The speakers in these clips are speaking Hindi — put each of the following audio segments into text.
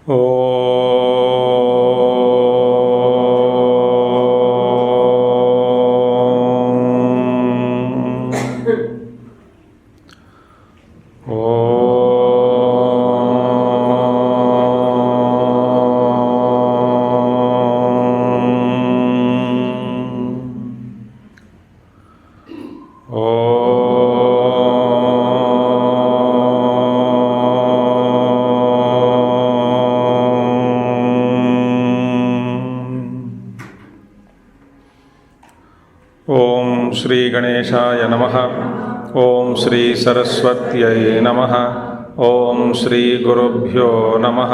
ओम श्री गणेशाय नमः। ओम श्री सरस्वत्यै नमः। ओम श्री गुरुभ्यो नमः।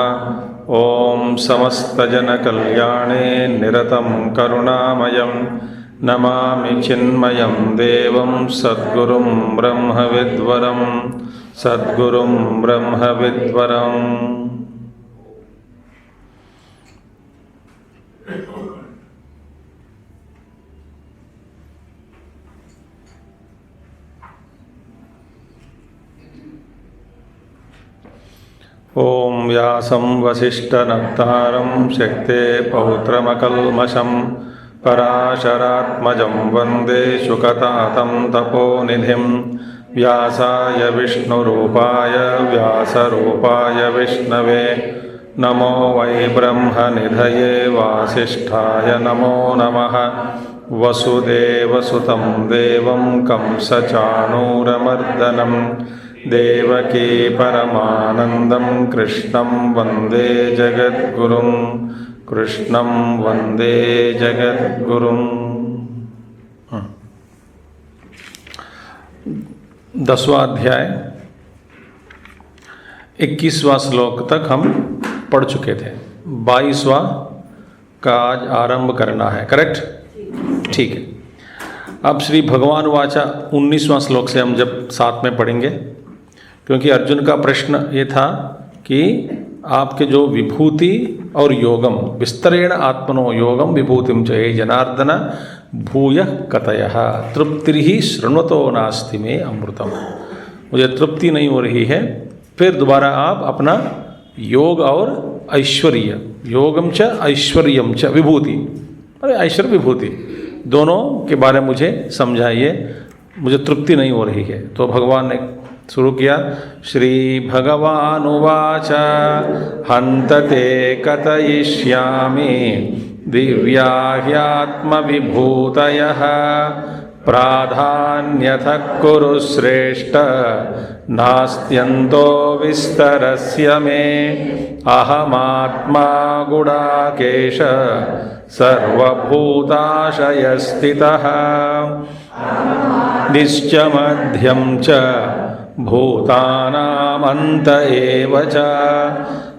ओम समस्तजनकल्याणे निरतं करुणामयं नमामि चिन्मयं देवं सद्गुरुं ब्रह्मविद्वरं सद्गुरुं ब्रह्मविद्वरम्। ओम व्यासं वसिष्ठनप्तारं शक्ते पौत्रमकल्मषं पराशरात्मजं वन्दे शुकतातं तपोनिधिं। व्यासाय विष्णुरूपाय व्यासरूपाय विष्णवे नमो वै ब्रह्मनिधये वासिष्ठाय नमो नमः। वसुदेवसुतं देवं कंसचाणूरमर्दनं देवकी परमानंदं कृष्णं वंदे जगद्गुरुं कृष्णं वंदे जगद्गुरुं। 10वां अध्याय 21वां श्लोक तक हम पढ़ चुके थे। 22वां का आज आरंभ करना है, करेक्ट? ठीक है। अब श्री भगवान वाचा 19वां श्लोक से हम जब साथ में पढ़ेंगे, क्योंकि अर्जुन का प्रश्न ये था कि आपके जो विभूति और योगम विस्तरेण आत्मनो योगम विभूतिम च जनार्दन भूय कतयः तृप्तिर्हि शृण्वतो नास्ति में अमृतम। मुझे तृप्ति नहीं हो रही है, फिर दोबारा आप अपना योग और ऐश्वर्य, योगम च ऐश्वर्यम च विभूति, अरे ऐश्वर्य विभूति दोनों के बारे में मुझे समझाइए, मुझे तृप्ति नहीं हो रही है। तो भगवान ने शुरू किया। श्री भगवानुवाच हन्त ते कथयिष्यामि दिव्या ह्यात्मविभूतयः प्राधान्यतः कुरु श्रेष्ठ नास्त्यन्तो विस्तरस्य मे अहमात्मा गुडाकेश सर्वभूताशयस्थितः निश्चमध्यं च भूतानामन्त एव च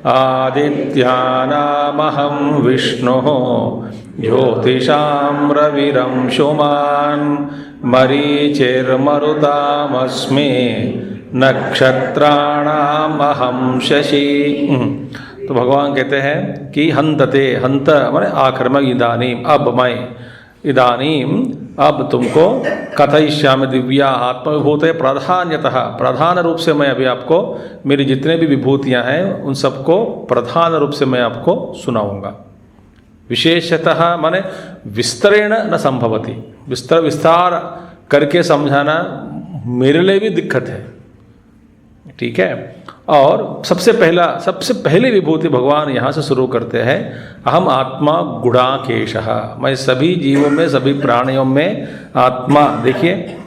आदित्यानामहं विष्णुः ज्योतिषां रविरंशुमान् मरीचिर्मरुतामस्मि नक्षत्राणामहं शशि। तो भगवान कहते हैं कि हन्तते, हंत माने आखिर में, इदानीम अब मैं, इदानीम अब तुमको कथयिष्यामि दिव्या आत्मविभूत प्राधान्यतः, प्रधान रूप से मैं अभी आपको मेरी जितने भी विभूतियां हैं उन सबको प्रधान रूप से मैं आपको सुनाऊंगा। विशेषतः माने विस्तरेण न संभवती, विस्तार करके समझाना मेरे लिए भी दिक्कत है, ठीक है। और सबसे पहले विभूति भगवान यहाँ से शुरू करते हैं। अहम आत्मा गुणाकेशः, मैं सभी जीवों में, सभी प्राणियों में आत्मा। देखिए,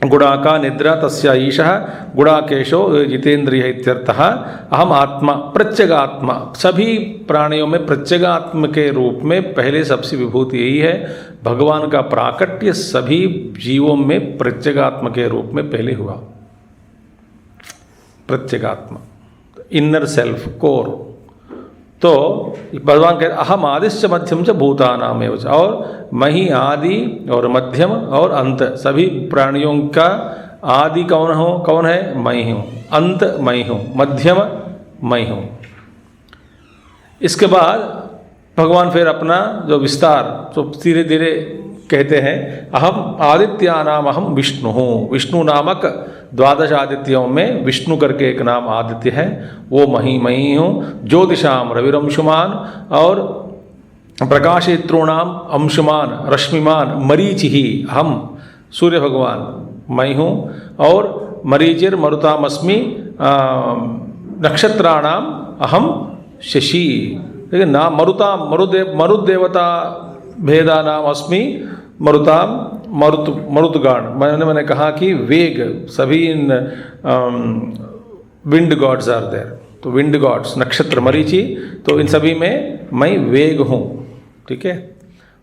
गुणाका निद्रा तस्या ईशः गुणाकेशो जितेंद्रिय इत्यर्थः। अहम आत्मा प्रत्यगात्मा, सभी प्राणियों में प्रत्यगात्म के रूप में पहले सबसे विभूति यही है। भगवान का प्राकट्य सभी जीवों में प्रत्यगात्म के रूप में पहले हुआ। प्रत्यगात्मा, इनर सेल्फ, कोर। तो भगवान कहते अहम आदिश्च मध्यम च भूतानामेव च, और मैं ही आदि और मध्यम और अंत, सभी प्राणियों का आदि कौन है? मैं ही हूँ। अंत मैं हूँ, मध्यम मैं हूँ। इसके बाद भगवान फिर अपना जो विस्तार, तो धीरे धीरे कहते हैं अहम आदित्यानाम अहम विष्णु हूँ। विष्णु नामक द्वादश आदित्यों में विष्णु करके एक नाम आदित्य है, वो मही हूँ। ज्योतिषाम रविरंशुमान, और प्रकाशयित्रोणाम अंशुमान रश्मिमान मरीचि ही, हम सूर्य भगवान मैं हूँ। और मरीचिर मरुतामस्मि नक्षत्राणाम अहम शशि। लेकिन नाम मरुताम मरुदेवता भेदा नाम अस्मि मरुताम मरुतगाण। मैंने कहा कि वेग, सभी इन विंड गॉड्स आर देयर, तो विंड गॉड्स नक्षत्र मरीचि, तो इन सभी में मैं वेग हूँ। ठीक है,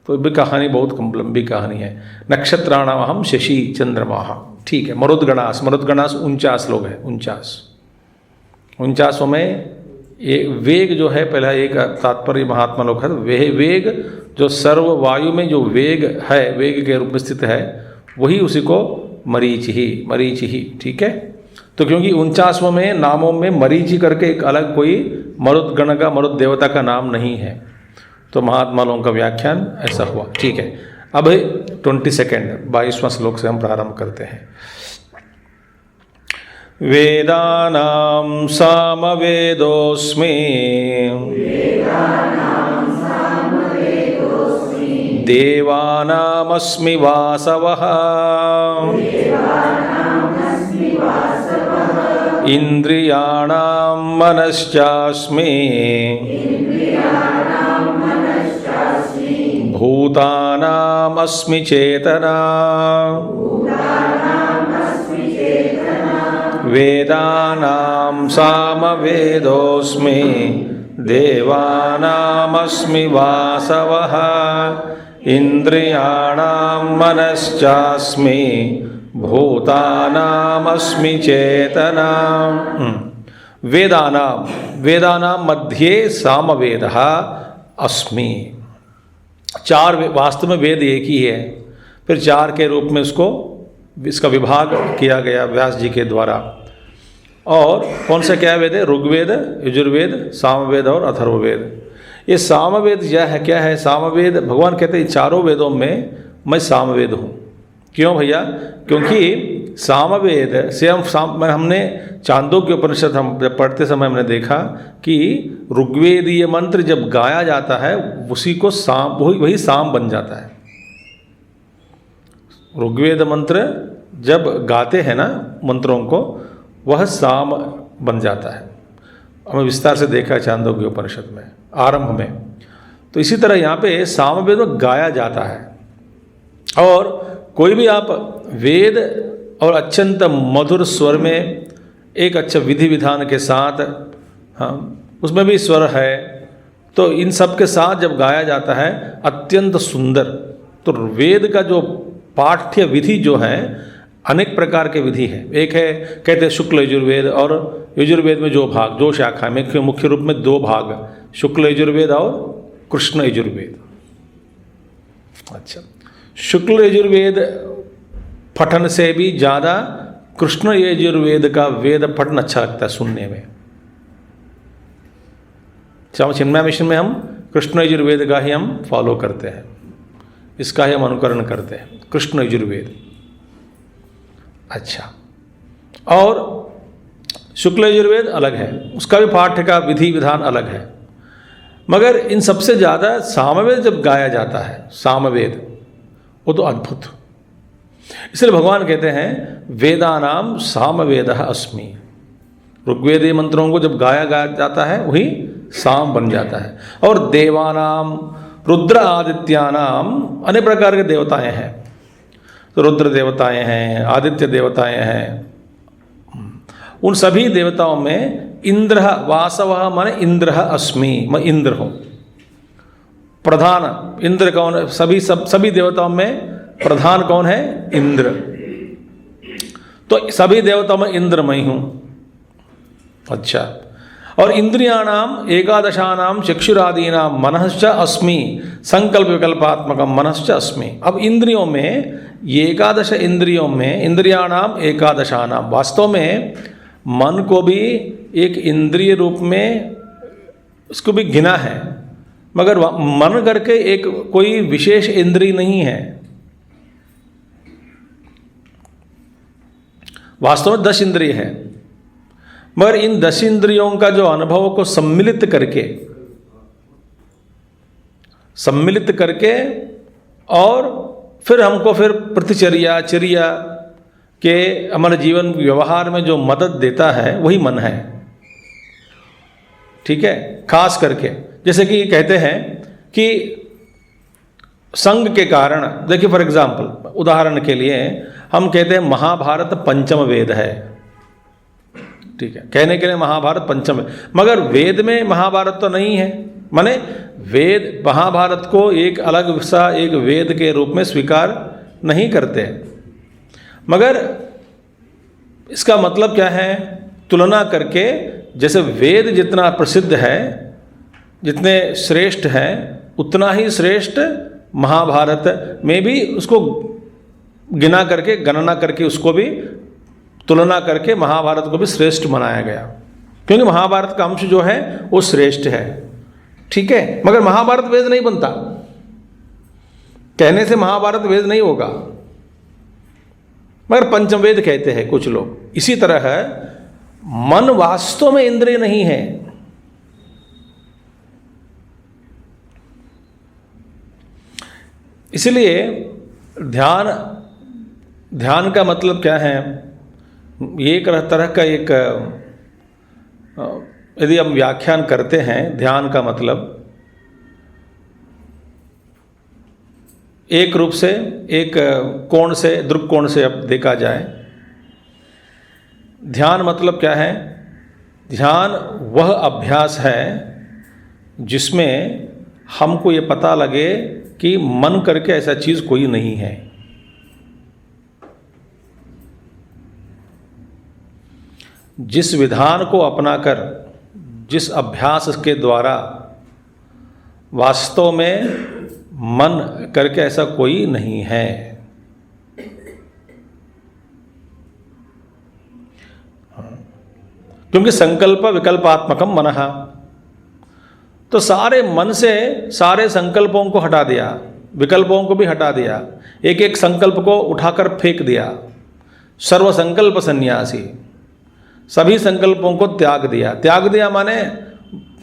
तो भी कहानी बहुत लंबी कहानी है। नक्षत्राणाम अहम शशि चंद्रमा। ठीक है, मरुदगणास 49 लोग हैं, 49 में एक वेग जो है, पहला एक तात्पर्य महात्मा लोग है, वेग जो सर्व वायु में जो वेग है, वेग के रूप में स्थित है, वही उसी को मरीचि ही। ठीक है, तो क्योंकि 49 में नामों में मरीचि करके एक अलग कोई मरुदगण का, मरुद देवता का नाम नहीं है, तो महात्मा लोगों का व्याख्यान ऐसा हुआ। ठीक है, अब 22वां श्लोक से हम प्रारंभ करते हैं। वेदानां सामवेदोऽस्मि देवानामस्मि वासवः इंद्रियाणां मनश्चास्मि भूतानामस्मि चेतना वेदानां सामवेदोऽस्मि देवानामस्मि वासवः इंद्रियाणां मनश्चास्मि भूतानामस्मि चेतना। वेदानां मध्ये सामवेदः अस्मि। 4 वास्तव में वेद एक ही है, फिर 4 के रूप में इसका विभाग किया गया व्यास जी के द्वारा। और कौन सा क्या वेद है? ऋग्वेद, यजुर्वेद, सामवेद और अथर्ववेद। ये सामवेद क्या है? सामवेद भगवान कहते हैं चारों वेदों में मैं सामवेद हूँ। क्यों भैया? क्योंकि सामवेद से हमने चांदोग्य उपनिषद हम जब पढ़ते समय हमने देखा कि ऋग्वेदीय मंत्र जब गाया जाता है उसी को वही साम बन जाता है। ऋग्वेद मंत्र जब गाते हैं ना मंत्रों को, वह साम बन जाता है। हमें विस्तार से देखा चांदोग्य उपनिषद में आरंभ में। तो इसी तरह यहाँ पे सामवेद गाया जाता है। और कोई भी आप वेद और अत्यंत मधुर स्वर में एक अच्छा विधि विधान के साथ, हाँ उसमें भी स्वर है, तो इन सब के साथ जब गाया जाता है अत्यंत सुंदर। तो वेद का जो पाठ्य विधि जो है अनेक प्रकार के विधि है। एक है कहते हैं शुक्ल यजुर्वेद, और यजुर्वेद में जो भाग, जो शाखा में मुख्य रूप में 2 भाग, शुक्ल यजुर्वेद और कृष्ण यजुर्वेद। अच्छा, शुक्ल यजुर्वेद पठन से भी ज़्यादा कृष्ण यजुर्वेद का वेद पठन अच्छा लगता है सुनने में। चिन्मय मिशन में हम कृष्ण यजुर्वेद का ही हम फॉलो करते हैं, इसका ही हम अनुकरण करते हैं, कृष्ण यजुर्वेद। अच्छा, और शुक्ल यजुर्वेद अलग है, उसका भी पाठ्य का विधि विधान अलग है। मगर इन सबसे ज़्यादा सामवेद जब गाया जाता है, सामवेद, वो तो अद्भुत। इसलिए भगवान कहते हैं वेदानाम सामवेदः अस्मि। ऋग्वेदीय मंत्रों को जब गाया जाता है वही साम बन जाता है। और देवानाम, रुद्र आदित्यानाम, अनेक प्रकार के देवताएं हैं। तो रुद्र देवताएं हैं, आदित्य देवताएं हैं। उन सभी देवताओं में इंद्र वासवः माने इंद्र अस्मि, मैं इंद्र हूँ। प्रधान इंद्र कौन है? सभी देवताओं में प्रधान कौन है? इंद्र। तो सभी देवताओं में इंद्र मैं हूँ। अच्छा, और इंद्रियाणाम एकादशानाम चक्षुरादीनाम मनश्च अस्मि संकल्प विकल्पात्मकम मनश्च अस्मि। अब इंद्रियों में, ये 11 इंद्रियों में, इंद्रियाणाम एकादशानाम, वास्तव में मन को भी एक इंद्रिय रूप में उसको भी गिना है, मगर मन करके एक कोई विशेष इंद्रिय नहीं है। वास्तव में 10 इंद्रिय है, मगर इन 10 इंद्रियों का जो अनुभव को सम्मिलित करके और फिर हमको फिर प्रतिचर्या चर्या के हमारे जीवन व्यवहार में जो मदद देता है वही मन है। ठीक है, खास करके जैसे कि कहते हैं कि संग के कारण, देखिए फॉर एग्जाम्पल, उदाहरण के लिए हम कहते हैं महाभारत पंचम वेद है। ठीक है, कहने के लिए महाभारत पंचम है, मगर वेद में महाभारत तो नहीं है। माने वेद महाभारत को एक अलग सा एक वेद के रूप में स्वीकार नहीं करते, मगर इसका मतलब क्या है, तुलना करके जैसे वेद जितना प्रसिद्ध है, जितने श्रेष्ठ हैं, उतना ही श्रेष्ठ महाभारत में भी उसको गिना करके, गणना करके, उसको भी तुलना करके महाभारत को भी श्रेष्ठ बनाया गया, क्योंकि महाभारत का अंश जो है वो श्रेष्ठ है। ठीक है, मगर महाभारत वेद नहीं बनता, कहने से महाभारत वेद नहीं होगा, मगर पंचमवेद कहते हैं कुछ लोग। इसी तरह है, मन वास्तव में इंद्रिय नहीं है। इसलिए ध्यान का मतलब क्या है, ये एक तरह का एक, यदि हम व्याख्यान करते हैं, ध्यान का मतलब एक रूप से, एक कोण से, दृक्कोण से अब देखा जाए, ध्यान मतलब क्या है, ध्यान वह अभ्यास है जिसमें हमको ये पता लगे कि मन करके ऐसा चीज कोई नहीं है। जिस विधान को अपनाकर, जिस अभ्यास के द्वारा वास्तव में मन करके ऐसा कोई नहीं है। क्योंकि संकल्प विकल्पात्मकम मनः, तो सारे मन से सारे संकल्पों को हटा दिया, विकल्पों को भी हटा दिया, एक एक संकल्प को उठाकर फेंक दिया, सर्व संकल्प सन्यासी, सभी संकल्पों को त्याग दिया। त्याग दिया माने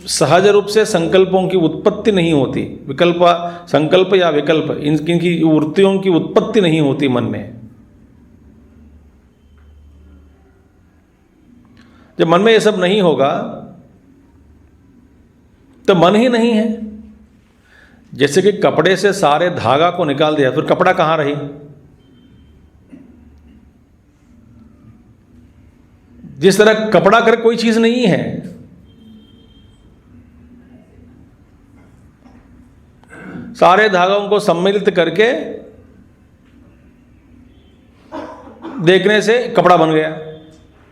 सहज रूप से संकल्पों की उत्पत्ति नहीं होती, संकल्प या विकल्प इनकी वृत्तियों की उत्पत्ति नहीं होती मन में। जब मन में ये सब नहीं होगा तो मन ही नहीं है। जैसे कि कपड़े से सारे धागा को निकाल दिया, फिर कपड़ा कहां रही? जिस तरह कपड़ा कर कोई चीज नहीं है, सारे धागों को सम्मिलित करके देखने से कपड़ा बन गया,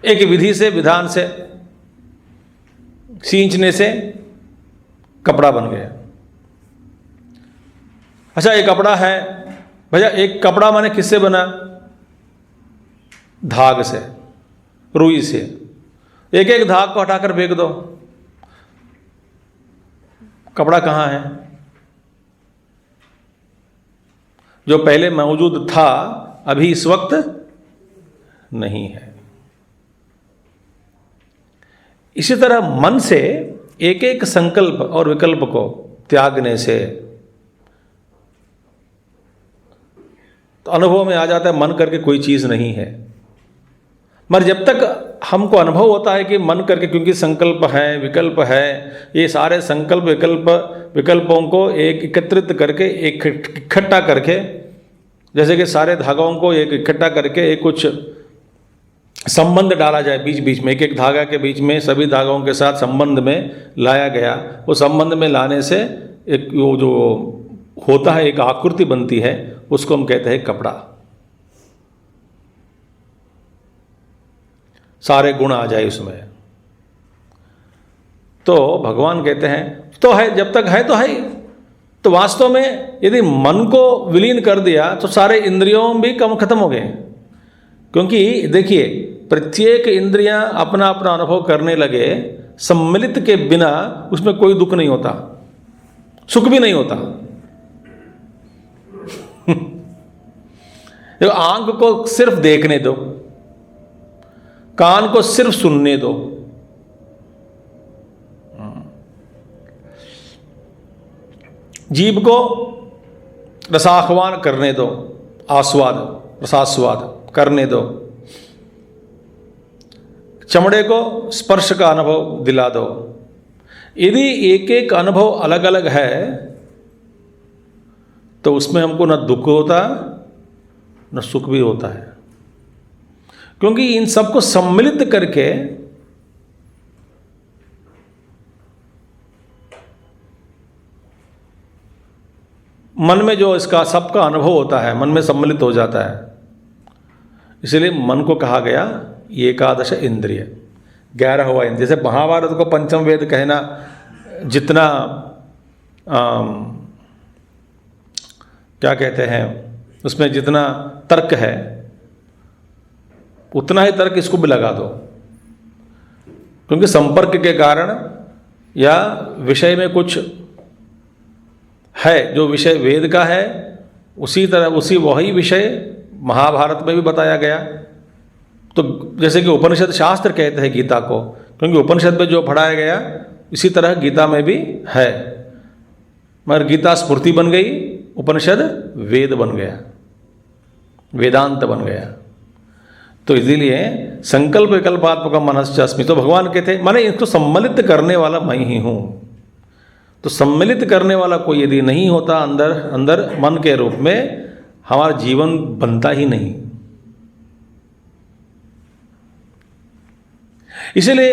एक विधि से, विधान से, सींचने से कपड़ा बन गया। अच्छा, ये कपड़ा है भैया, एक कपड़ा माने किससे बना? धाग से, रुई से। एक एक धाग को हटाकर फेंक दो, कपड़ा कहां है? जो पहले मौजूद था अभी इस वक्त नहीं है। इसी तरह मन से एक एक संकल्प और विकल्प को त्यागने से तो अनुभव में आ जाता है मन करके कोई चीज नहीं है। मगर जब तक हमको अनुभव होता है कि मन करके, क्योंकि संकल्प है, विकल्प है, ये सारे संकल्प विकल्पों को एक एकत्रित करके, एक इकट्ठा करके, जैसे कि सारे धागों को एक इकट्ठा करके एक कुछ संबंध डाला जाए बीच बीच में, एक एक धागा के बीच में सभी धागों के साथ संबंध में लाया गया, वो संबंध में लाने से एक वो जो होता है, एक आकृति बनती है, उसको हम कहते हैं कपड़ा। सारे गुण आ जाए उसमें। तो भगवान कहते हैं तो है, जब तक है तो है। तो वास्तव में यदि मन को विलीन कर दिया तो सारे इंद्रियों भी कम खत्म हो गए। क्योंकि देखिए, प्रत्येक इंद्रियां अपना अपना अनुभव करने लगे, सम्मिलित के बिना उसमें कोई दुख नहीं होता, सुख भी नहीं होता। आंख को सिर्फ देखने दो, कान को सिर्फ सुनने दो, जीभ को रसास्वाद करने दो, रसास्वाद करने दो, चमड़े को स्पर्श का अनुभव दिला दो। यदि एक एक अनुभव अलग अलग है तो उसमें हमको न दुख होता न सुख भी होता है, क्योंकि इन सबको सम्मिलित करके मन में जो इसका सबका अनुभव होता है मन में सम्मिलित हो जाता है। इसलिए मन को कहा गया एकादश इंद्रिय, 11वां इंद्रिय। जैसे महाभारत को पंचम वेद कहना, जितना क्या कहते हैं उसमें जितना तर्क है उतना ही तर्क इसको भी लगा दो, क्योंकि संपर्क के कारण या विषय में कुछ है जो विषय वेद का है, उसी तरह वही विषय महाभारत में भी बताया गया। तो जैसे कि उपनिषद शास्त्र कहते हैं गीता को, क्योंकि उपनिषद में जो पढ़ाया गया इसी तरह गीता में भी है, मगर गीता स्मृति बन गई, उपनिषद वेद बन गया, वेदांत बन गया। तो इसीलिए संकल्प विकल्पात्मक मनश्चास्मि, तो भगवान कहते हैं माने इसको सम्मिलित करने वाला मैं ही हूँ। तो सम्मिलित करने वाला कोई यदि नहीं होता अंदर अंदर मन के रूप में, हमारा जीवन बनता ही नहीं। इसलिए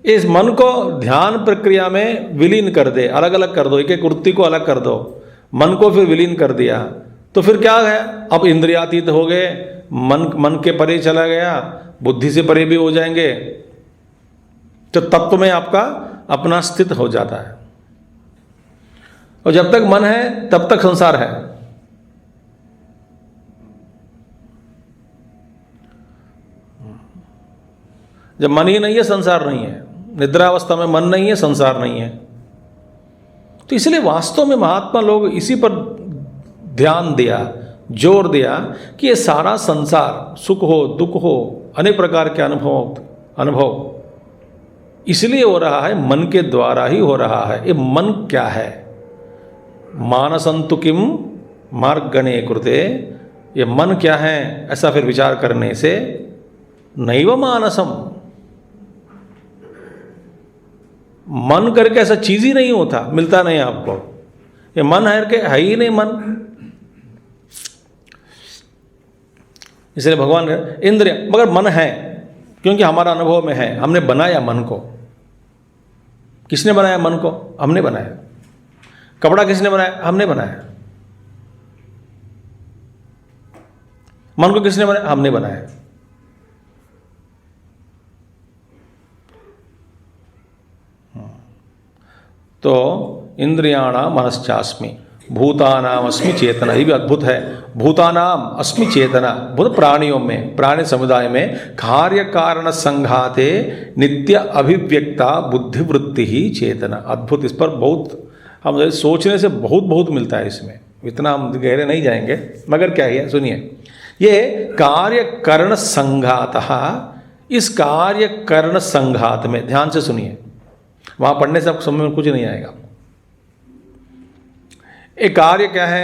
इस मन को ध्यान प्रक्रिया में विलीन कर दे, अलग अलग कर दो, एक एक वृत्ति को अलग कर दो, मन को फिर विलीन कर दिया तो फिर क्या है, अब इंद्रियातीत हो गए, मन के परे चला गया, बुद्धि से परे भी हो जाएंगे, तो तत्व में आपका अपना स्थित हो जाता है। और जब तक मन है तब तक संसार है। जब मन ही नहीं है संसार नहीं है, निद्रावस्था में मन नहीं है संसार नहीं है। तो इसलिए वास्तव में महात्मा लोग इसी पर ध्यान दिया, जोर दिया कि ये सारा संसार सुख हो दुख हो अनेक प्रकार के अनुभव इसलिए हो रहा है, मन के द्वारा ही हो रहा है। ये मन क्या है? मानसंतु किम मार्गणे कृते, ये मन क्या है ऐसा फिर विचार करने से नैव मानसम, मन करके ऐसा चीज ही नहीं होता, मिलता नहीं आपको। ये मन है ही नहीं मन। इसलिए भगवान इंद्रिय, मगर मन है क्योंकि हमारा अनुभव में है, हमने बनाया मन को। किसने बनाया मन को? हमने बनाया। कपड़ा किसने बनाया? हमने बनाया। मन को किसने बनाया? हमने बनाया। तो इंद्रियाणाम मनश्चास्मि भूतानाम अस्मि चेतना, ये भी अद्भुत है। भूतानाम अस्मि चेतना, भूत प्राणियों में, प्राणी समुदाय में कार्य कारण संघाते नित्य अभिव्यक्ता बुद्धिवृत्ति ही चेतना। अद्भुत। इस पर बहुत हम सोचने से बहुत मिलता है इसमें, इतना हम गहरे नहीं जाएंगे, मगर क्या है सुनिए। ये कार्य करण संघात, इस कार्य करण संघात में ध्यान से सुनिए, वहां पढ़ने से आपको समझ में कुछ नहीं आएगा। एक कार्य क्या है,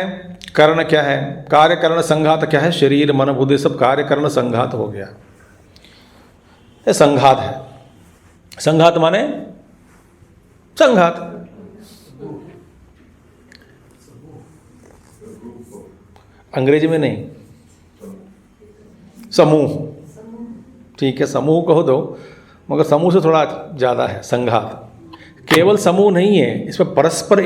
कर्ण क्या है, कार्य करण संघात क्या है? शरीर मन बुद्धि सब कार्य करण संघात हो गया। ये संघात है। संघात माने संघात, अंग्रेजी में नहीं, समूह। ठीक है, समूह कहो दो, मगर समूह से थोड़ा ज़्यादा है संघात। केवल समूह नहीं है, इसमें परस्पर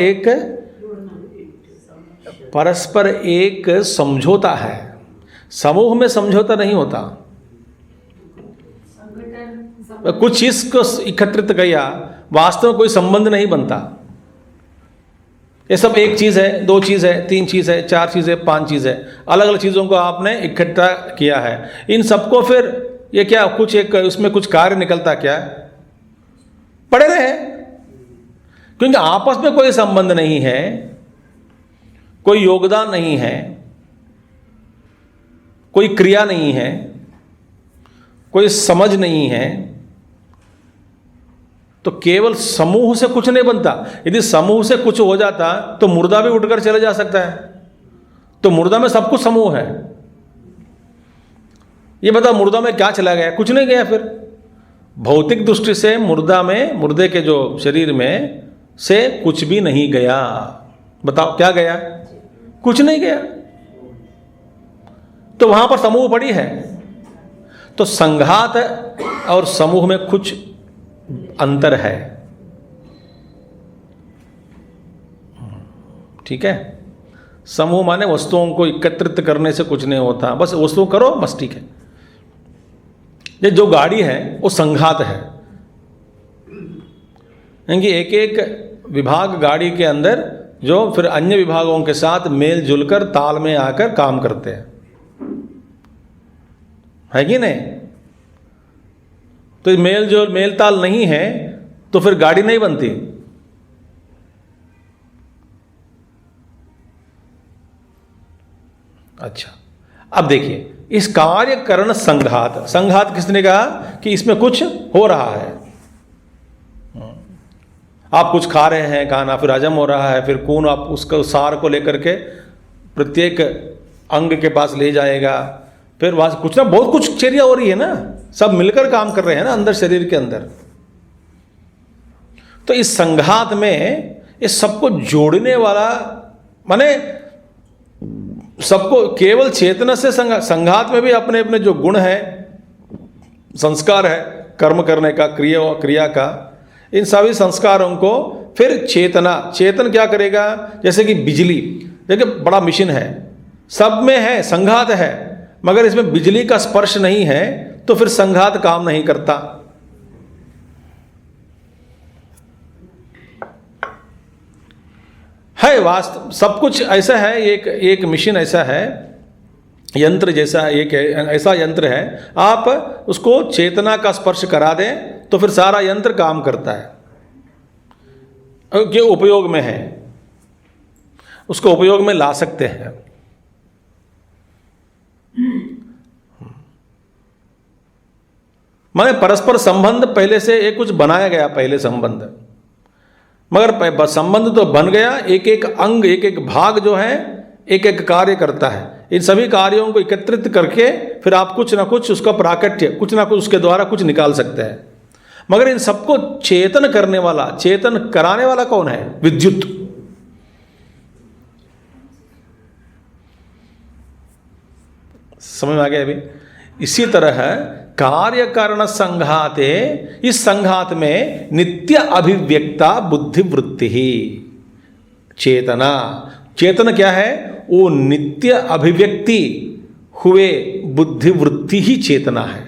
एक समझौता है। समूह में समझौता नहीं होता। कुछ चीज को एकत्रित किया, वास्तव में कोई संबंध नहीं बनता। ये सब एक चीज है, दो चीज है, तीन चीज है, चार चीज है, पांच चीज है, अलग अलग चीजों को आपने इकट्ठा किया है। इन सबको फिर ये क्या कुछ एक उसमें कुछ कार्य निकलता क्या? पड़े रहे, क्योंकि आपस में कोई संबंध नहीं है, कोई योगदान नहीं है, कोई क्रिया नहीं है, कोई समझ नहीं है, तो केवल समूह से कुछ नहीं बनता। यदि समूह से कुछ हो जाता तो मुर्दा भी उठकर चले जा सकता है। तो मुर्दा में सब कुछ समूह है। ये बता, मुर्दा में क्या चला गया? कुछ नहीं गया। फिर भौतिक दृष्टि से मुर्दे के जो शरीर में से कुछ भी नहीं गया। बताओ क्या गया? कुछ नहीं गया। तो वहां पर समूह पड़ी है। तो संघात और समूह में कुछ अंतर है। ठीक है। समूह माने वस्तुओं को एकत्रित करने से कुछ नहीं होता, बस वस्तु करो बस, ठीक है। ये जो गाड़ी है वो संघात है, क्योंकि एक एक विभाग गाड़ी के अंदर जो फिर अन्य विभागों के साथ मेल जुलकर ताल में आकर काम करते हैं, है कि नहीं? तो मेल ताल नहीं है तो फिर गाड़ी नहीं बनती। अच्छा, अब देखिए इस कार्य करण संघात किसने कहा कि इसमें कुछ हो रहा है। आप कुछ खा रहे हैं, खाना फिर हजम हो रहा है, फिर खून आप उसका सार को लेकर के प्रत्येक अंग के पास ले जाएगा, फिर वहां कुछ ना बहुत कुछ चर्या हो रही है ना, सब मिलकर काम कर रहे हैं ना अंदर शरीर के अंदर। तो इस संघात में इस सबको जोड़ने वाला माने सबको केवल चेतना से संघात में भी अपने अपने जो गुण है, संस्कार है कर्म करने का, क्रिया का, इन सभी संस्कारों को फिर चेतन क्या करेगा? जैसे कि बिजली, देखिए बड़ा मशीन है, सब में है संघात है, मगर इसमें बिजली का स्पर्श नहीं है तो फिर संघात काम नहीं करता। है वास्तव सब कुछ ऐसा है। एक मशीन ऐसा है, यंत्र जैसा, एक ऐसा यंत्र है, आप उसको चेतना का स्पर्श करा दें तो फिर सारा यंत्र काम करता है, जो उपयोग में है उसको उपयोग में ला सकते हैं। माने परस्पर संबंध पहले से एक कुछ बनाया गया, पहले संबंध, मगर संबंध तो बन गया, एक एक अंग एक एक भाग जो है एक एक कार्य करता है। इन सभी कार्यों को एकत्रित करके फिर आप कुछ ना कुछ उसका प्राकट्य, कुछ ना कुछ उसके द्वारा कुछ निकाल सकते हैं। मगर इन सबको चेतन करने वाला, चेतन कराने वाला कौन है? विद्युत। समझ में आ गया अभी? इसी तरह कार्य कारण संघाते, इस संघात में नित्य अभिव्यक्ता बुद्धि वृत्ति ही चेतना। चेतन क्या है? वो नित्य अभिव्यक्ति हुए बुद्धि वृत्ति ही चेतना है।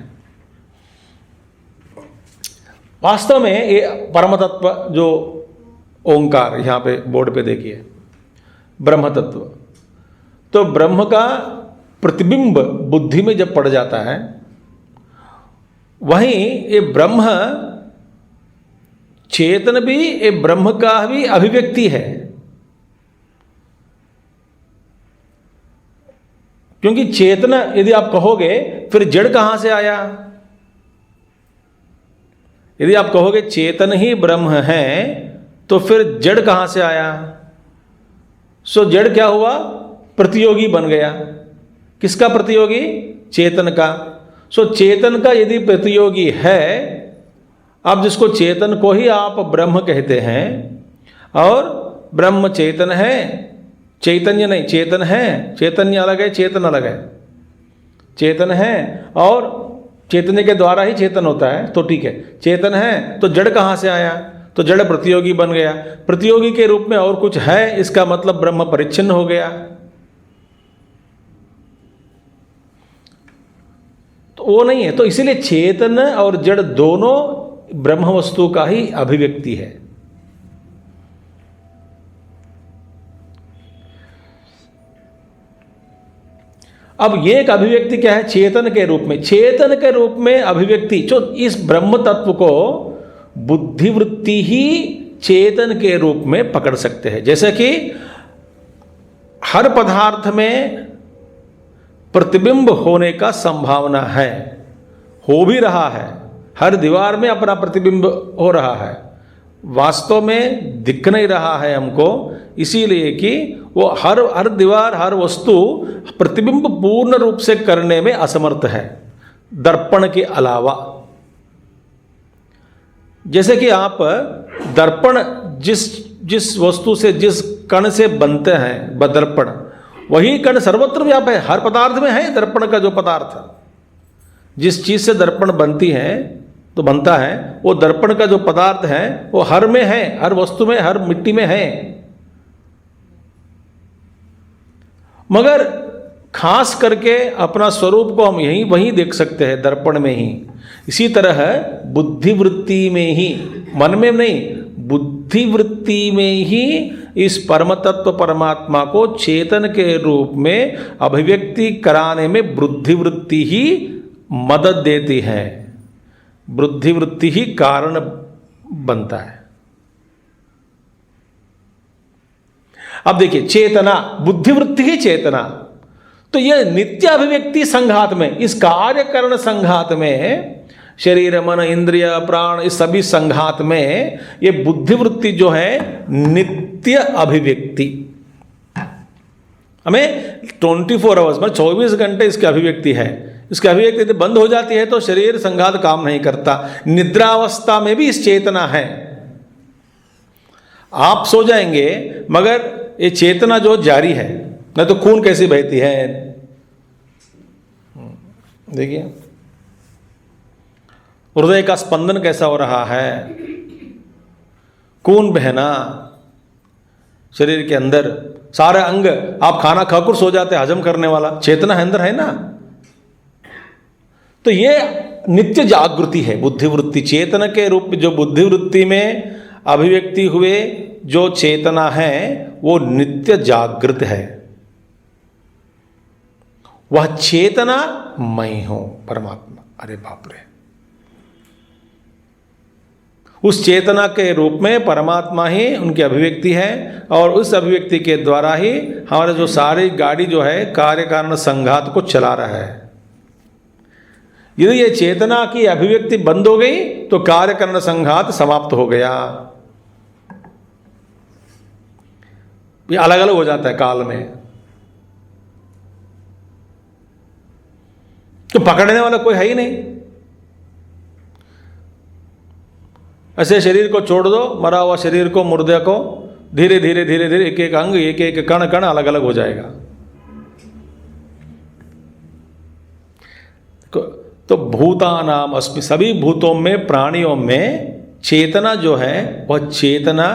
वास्तव में ये परम तत्व जो ओंकार, यहां पे बोर्ड पे देखिए, ब्रह्म तत्व, तो ब्रह्म का प्रतिबिंब बुद्धि में जब पड़ जाता है, वहीं ये ब्रह्म चेतन भी, ये ब्रह्म का भी अभिव्यक्ति है। क्योंकि चेतन यदि आप कहोगे फिर जड़ कहां से आया? यदि आप कहोगे चेतन ही ब्रह्म है तो फिर जड़ कहां से आया? सो जड़ क्या हुआ? प्रतियोगी बन गया। किसका प्रतियोगी? चेतन का। सो चेतन का यदि प्रतियोगी है, अब जिसको चेतन को ही आप ब्रह्म कहते हैं, और ब्रह्म चेतन है, चैतन्य नहीं, चेतन है, चैतन्य अलग है, चेतन अलग है। चेतन है और चैतन्य के द्वारा ही चेतन होता है, तो ठीक है। चेतन है तो जड़ कहाँ से आया? तो जड़ प्रतियोगी बन गया। प्रतियोगी के रूप में और कुछ है, इसका मतलब ब्रह्म परिच्छिन्न हो गया। तो वो नहीं है। तो इसीलिए चेतन और जड़ दोनों ब्रह्म वस्तु का ही अभिव्यक्ति है। अब ये एक अभिव्यक्ति क्या है? चेतन के रूप में। चेतन के रूप में अभिव्यक्ति, जो इस ब्रह्म तत्व को बुद्धिवृत्ति ही चेतन के रूप में पकड़ सकते हैं। जैसे कि हर पदार्थ में प्रतिबिंब होने का संभावना है, हो भी रहा है, हर दीवार में अपना प्रतिबिंब हो रहा है, वास्तव में दिख नहीं रहा है हमको, इसीलिए कि वो हर दीवार, हर वस्तु प्रतिबिंब पूर्ण रूप से करने में असमर्थ है, दर्पण के अलावा। जैसे कि आप दर्पण जिस वस्तु से, जिस कण से बनते हैं दर्पण, वही कण सर्वत्र व्याप्त है, हर पदार्थ में है दर्पण का जो पदार्थ। जिस चीज से दर्पण बनता है वो दर्पण का जो पदार्थ है वो हर में है, हर वस्तु में, हर मिट्टी में है। मगर खास करके अपना स्वरूप को हम वहीं देख सकते हैं, दर्पण में ही। इसी तरह बुद्धिवृत्ति में ही, मन में नहीं, बुद्धिवृत्ति में ही इस परम तत्व परमात्मा को चेतन के रूप में अभिव्यक्ति कराने में बुद्धिवृत्ति ही मदद देती है, बुद्धिवृत्ति ही कारण बनता है। अब देखिए, चेतना, बुद्धिवृत्ति ही चेतना, तो यह नित्य अभिव्यक्ति संघात में, इस कार्यकरण संघात में, शरीर मन इंद्रिय प्राण इस सभी संघात में ये बुद्धिवृत्ति जो है नित्य अभिव्यक्ति, हमें 24 आवर्स में 24 घंटे इसकी अभिव्यक्ति है। इसकी अभिव्यक्ति यदि बंद हो जाती है तो शरीर संघात काम नहीं करता। निद्रावस्था में भी इस चेतना है, आप सो जाएंगे मगर ये चेतना जो जारी है, नहीं तो खून कैसी बहती है, देखिए हृदय का स्पंदन कैसा हो रहा है, खून बहना शरीर के अंदर, सारे अंग, आप खाना खाकर सो जाते, हजम करने वाला चेतना है अंदर, है ना। तो ये नित्य जागृति है बुद्धिवृत्ति, चेतन के रूप में जो बुद्धिवृत्ति में अभिव्यक्ति हुए जो चेतना है वो नित्य जागृत है। वह चेतना मैं हूं, परमात्मा। अरे बाप रे, उस चेतना के रूप में परमात्मा ही उनकी अभिव्यक्ति है, और उस अभिव्यक्ति के द्वारा ही हमारे जो सारी गाड़ी जो है कार्य कारण संघात को चला रहा है। यदि ये चेतना की अभिव्यक्ति बंद हो गई तो कार्य कारण संघात समाप्त हो गया। ये अलग अलग हो जाता है काल में, तो पकड़ने वाला कोई है ही नहीं। ऐसे शरीर को छोड़ दो, मरा हुआ शरीर को, मुर्दे को, धीरे धीरे धीरे धीरे एक एक अंग, एक एक कण कण अलग अलग हो जाएगा। तो भूतानाम अस्मि, सभी भूतों में, प्राणियों में चेतना जो है वह चेतना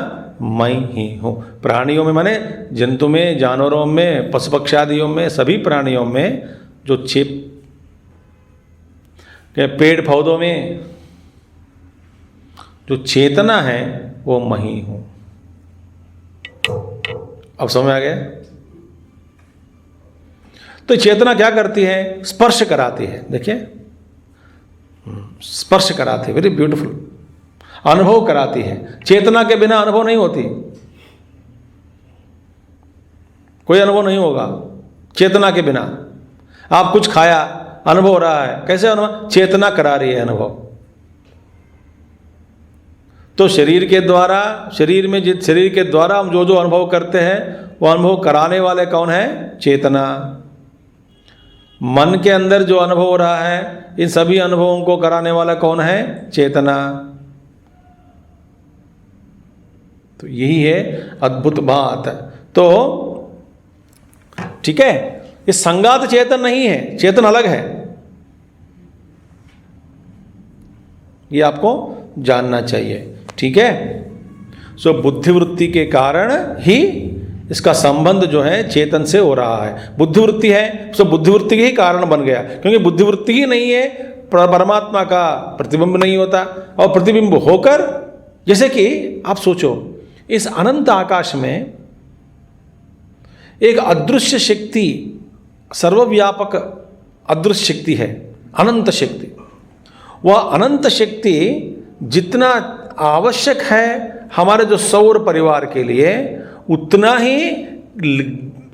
मैं ही हूं। प्राणियों में माने जंतु में, जानवरों में, पशु पक्षादियों में, सभी प्राणियों में जो पेड़ पौधों में जो चेतना है वो मैं ही हूं। अब समझ में आ गया। तो चेतना क्या करती है? स्पर्श कराती है। देखिए, स्पर्श कराती है, वेरी ब्यूटीफुल। अनुभव कराती है। चेतना के बिना अनुभव नहीं होती, कोई अनुभव नहीं होगा चेतना के बिना। आप कुछ खाया, अनुभव हो रहा है, कैसे अनुभव? चेतना करा रही है अनुभव। तो शरीर के द्वारा, शरीर के द्वारा हम जो जो अनुभव करते हैं वो अनुभव कराने वाले कौन है? चेतना। मन के अंदर जो अनुभव हो रहा है, इन सभी अनुभवों को कराने वाला कौन है? चेतना। तो यही है अद्भुत बात। तो ठीक है, ये संगात चेतन नहीं है, चेतन अलग है, ये आपको जानना चाहिए। ठीक है। सो बुद्धिवृत्ति के कारण ही इसका संबंध जो है चेतन से हो रहा है। बुद्धिवृत्ति है, सो बुद्धिवृत्ति ही कारण बन गया, क्योंकि बुद्धिवृत्ति ही नहीं है, परमात्मा का प्रतिबिंब नहीं होता। और प्रतिबिंब होकर, जैसे कि आप सोचो, इस अनंत आकाश में एक अदृश्य शक्ति, सर्वव्यापक अदृश्य शक्ति है, अनंत शक्ति। वह अनंत शक्ति जितना आवश्यक है हमारे जो सौर परिवार के लिए, उतना ही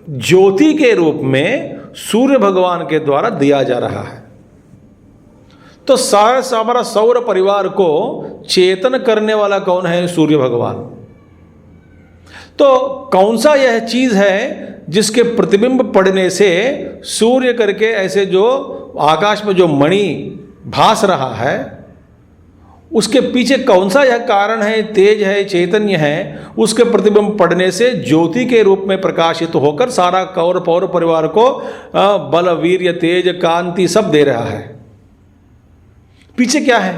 ज्योति के रूप में सूर्य भगवान के द्वारा दिया जा रहा है। तो सारा हमारा सौर परिवार को चेतन करने वाला कौन है? सूर्य भगवान। तो कौन सा यह चीज है जिसके प्रतिबिंब पड़ने से सूर्य करके ऐसे जो आकाश में जो मणि भास रहा है, उसके पीछे कौन सा यह कारण है, तेज है, चैतन्य है, उसके प्रतिबिंब पड़ने से ज्योति के रूप में प्रकाशित होकर सारा कौर पौर परिवार को बल, वीर्य, तेज, कांति सब दे रहा है। पीछे क्या है?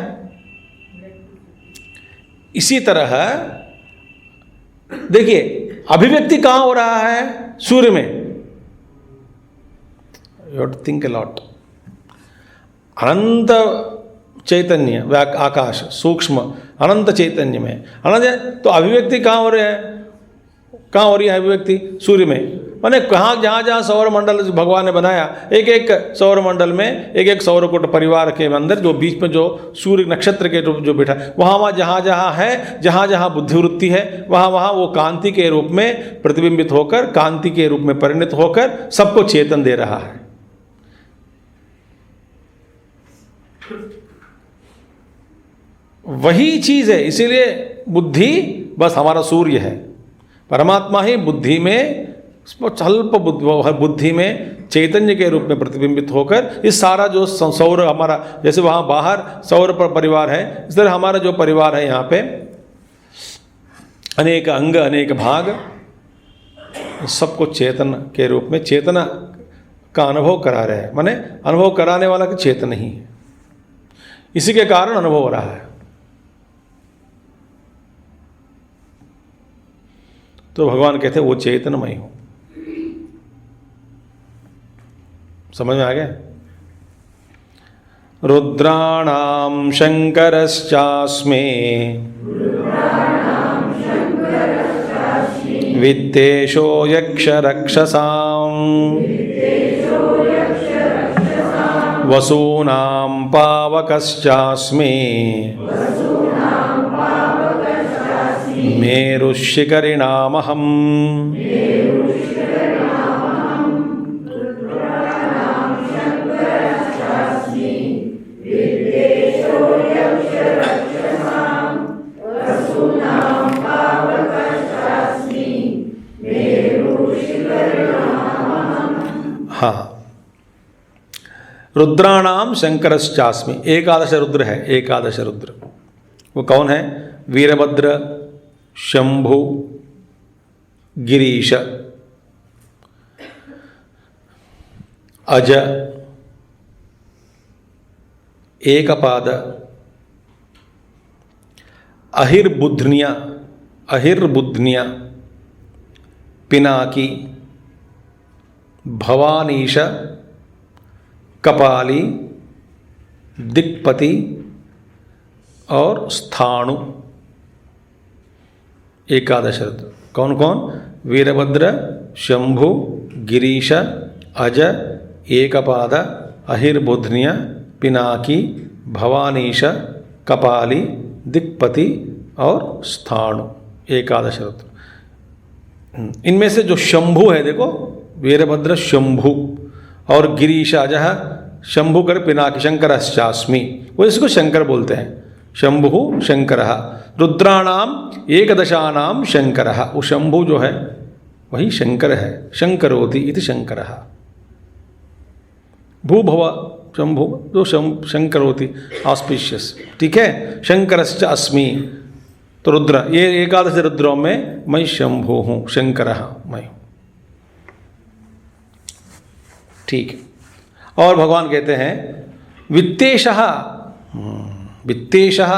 इसी तरह देखिए, अभिव्यक्ति कहां हो रहा है? सूर्य में। You have to think a lot. अनंत चैतन्य, आकाश सूक्ष्म अनंत चैतन्य में अनंत, तो अभिव्यक्ति कहाँ हो रही है? कहाँ हो रही है अभिव्यक्ति? सूर्य में। माने कहाँ, जहाँ जहाँ सौर मंडल भगवान ने बनाया, एक एक सौर मंडल में एक एक सौरकूट परिवार के अंदर जो बीच में जो सूर्य नक्षत्र के रूप जो बैठा, वहाँ वहाँ जहाँ जहाँ है, जहाँ जहाँ बुद्धिवृत्ति है, वहाँ वहाँ वो कांति के रूप में प्रतिबिंबित होकर, कांति के रूप में परिणत होकर सबको चेतन दे रहा है। वही चीज है। इसीलिए बुद्धि बस हमारा सूर्य है। परमात्मा ही बुद्धि में, अल्प बुद्धि में चैतन्य के रूप में प्रतिबिंबित होकर इस सारा जो सौर हमारा, जैसे वहाँ बाहर सौर परिवार है, इस तरह हमारा जो परिवार है यहाँ पे अनेक अंग अनेक भाग, सबको चेतन के रूप में, चेतना का अनुभव करा रहे हैं। माने अनुभव कराने वाला कि चेतन ही है, इसी के कारण अनुभव हो रहा है। तो भगवान कहते हैं वो चेतनमय हो। समझ में आ गया? रुद्राणाम शंकरश्चास्मे वित्तेशो यक्ष रक्षसां वसूनां पावकश्चास्मे मेरुशिखरिणामहम्। हाँ, रुद्राणाम शंकरश्चास्मि, एकादश रुद्र है। एकादश रुद्र वो कौन है? वीरभद्र, शंभु, गिरीश, अज, एकपाद, अहिर्बुध्निया, पिनाकी, भवानीश, कपाली, दिक्पति और स्थाणु। एकादश रुद्र कौन कौन? वीरभद्र, शंभु, गिरीश, अज, एकपाद, अहिर्बुध्निया, पिनाकी, भवानीश, कपाली, दिक्पति और स्थाणु। एकादश रुद्र। इनमें से जो शंभु है, देखो वीरभद्र शंभु और गिरीश अजह, शंभु कर पिनाकी, शंकरश्चास्मि, वो इसको शंकर बोलते हैं। शंभु शंकरः, रुद्राणाम एकदशानाम शंकरः। वो शंभु जो है वही शंकर है। शंकरोति इति शंकरः। भूभव शंभु जो शंकरोति, ऑस्पिशियस। ठीक है, शंकरश्च अस्मि। तो रुद्र, ये एकादश रुद्रों में मैं शंभु हूँ, शंकरः मैं हूँ। ठीक है। और भगवान कहते हैं वित्तेशः, वित्तेशः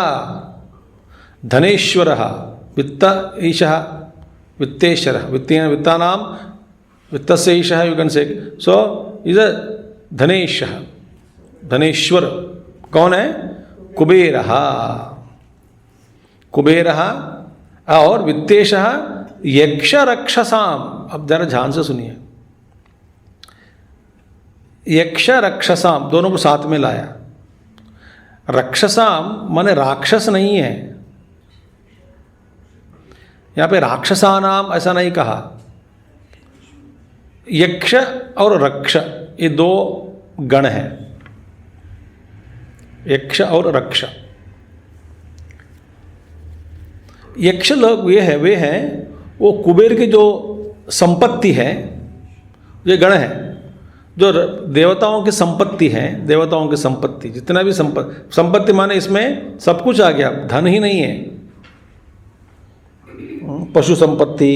धनेश्वरः, वित्त ईशः, वित्तेश्वरः, वित्तानां वित्तस्य ईशः, you can say. So is a धनेशः, Dhaneshwar कौन है? कुबेरः, कुबेरः। और वित्तेशः यक्ष रक्षसाम। अब जरा ध्यान से सुनिए, यक्ष रक्षसाम दोनों को साथ में लाया। रक्षसाम माने राक्षस नहीं है, यहां पे राक्षसानाम ऐसा नहीं कहा। यक्ष और रक्ष ये दो गण हैं। यक्ष और रक्ष। यक्ष लोग वे हैं वो कुबेर की जो संपत्ति है, ये गण है, जो देवताओं की संपत्ति है, देवताओं की संपत्ति, जितना भी संपत्ति माने इसमें सब कुछ आ गया, धन ही नहीं है, पशु संपत्ति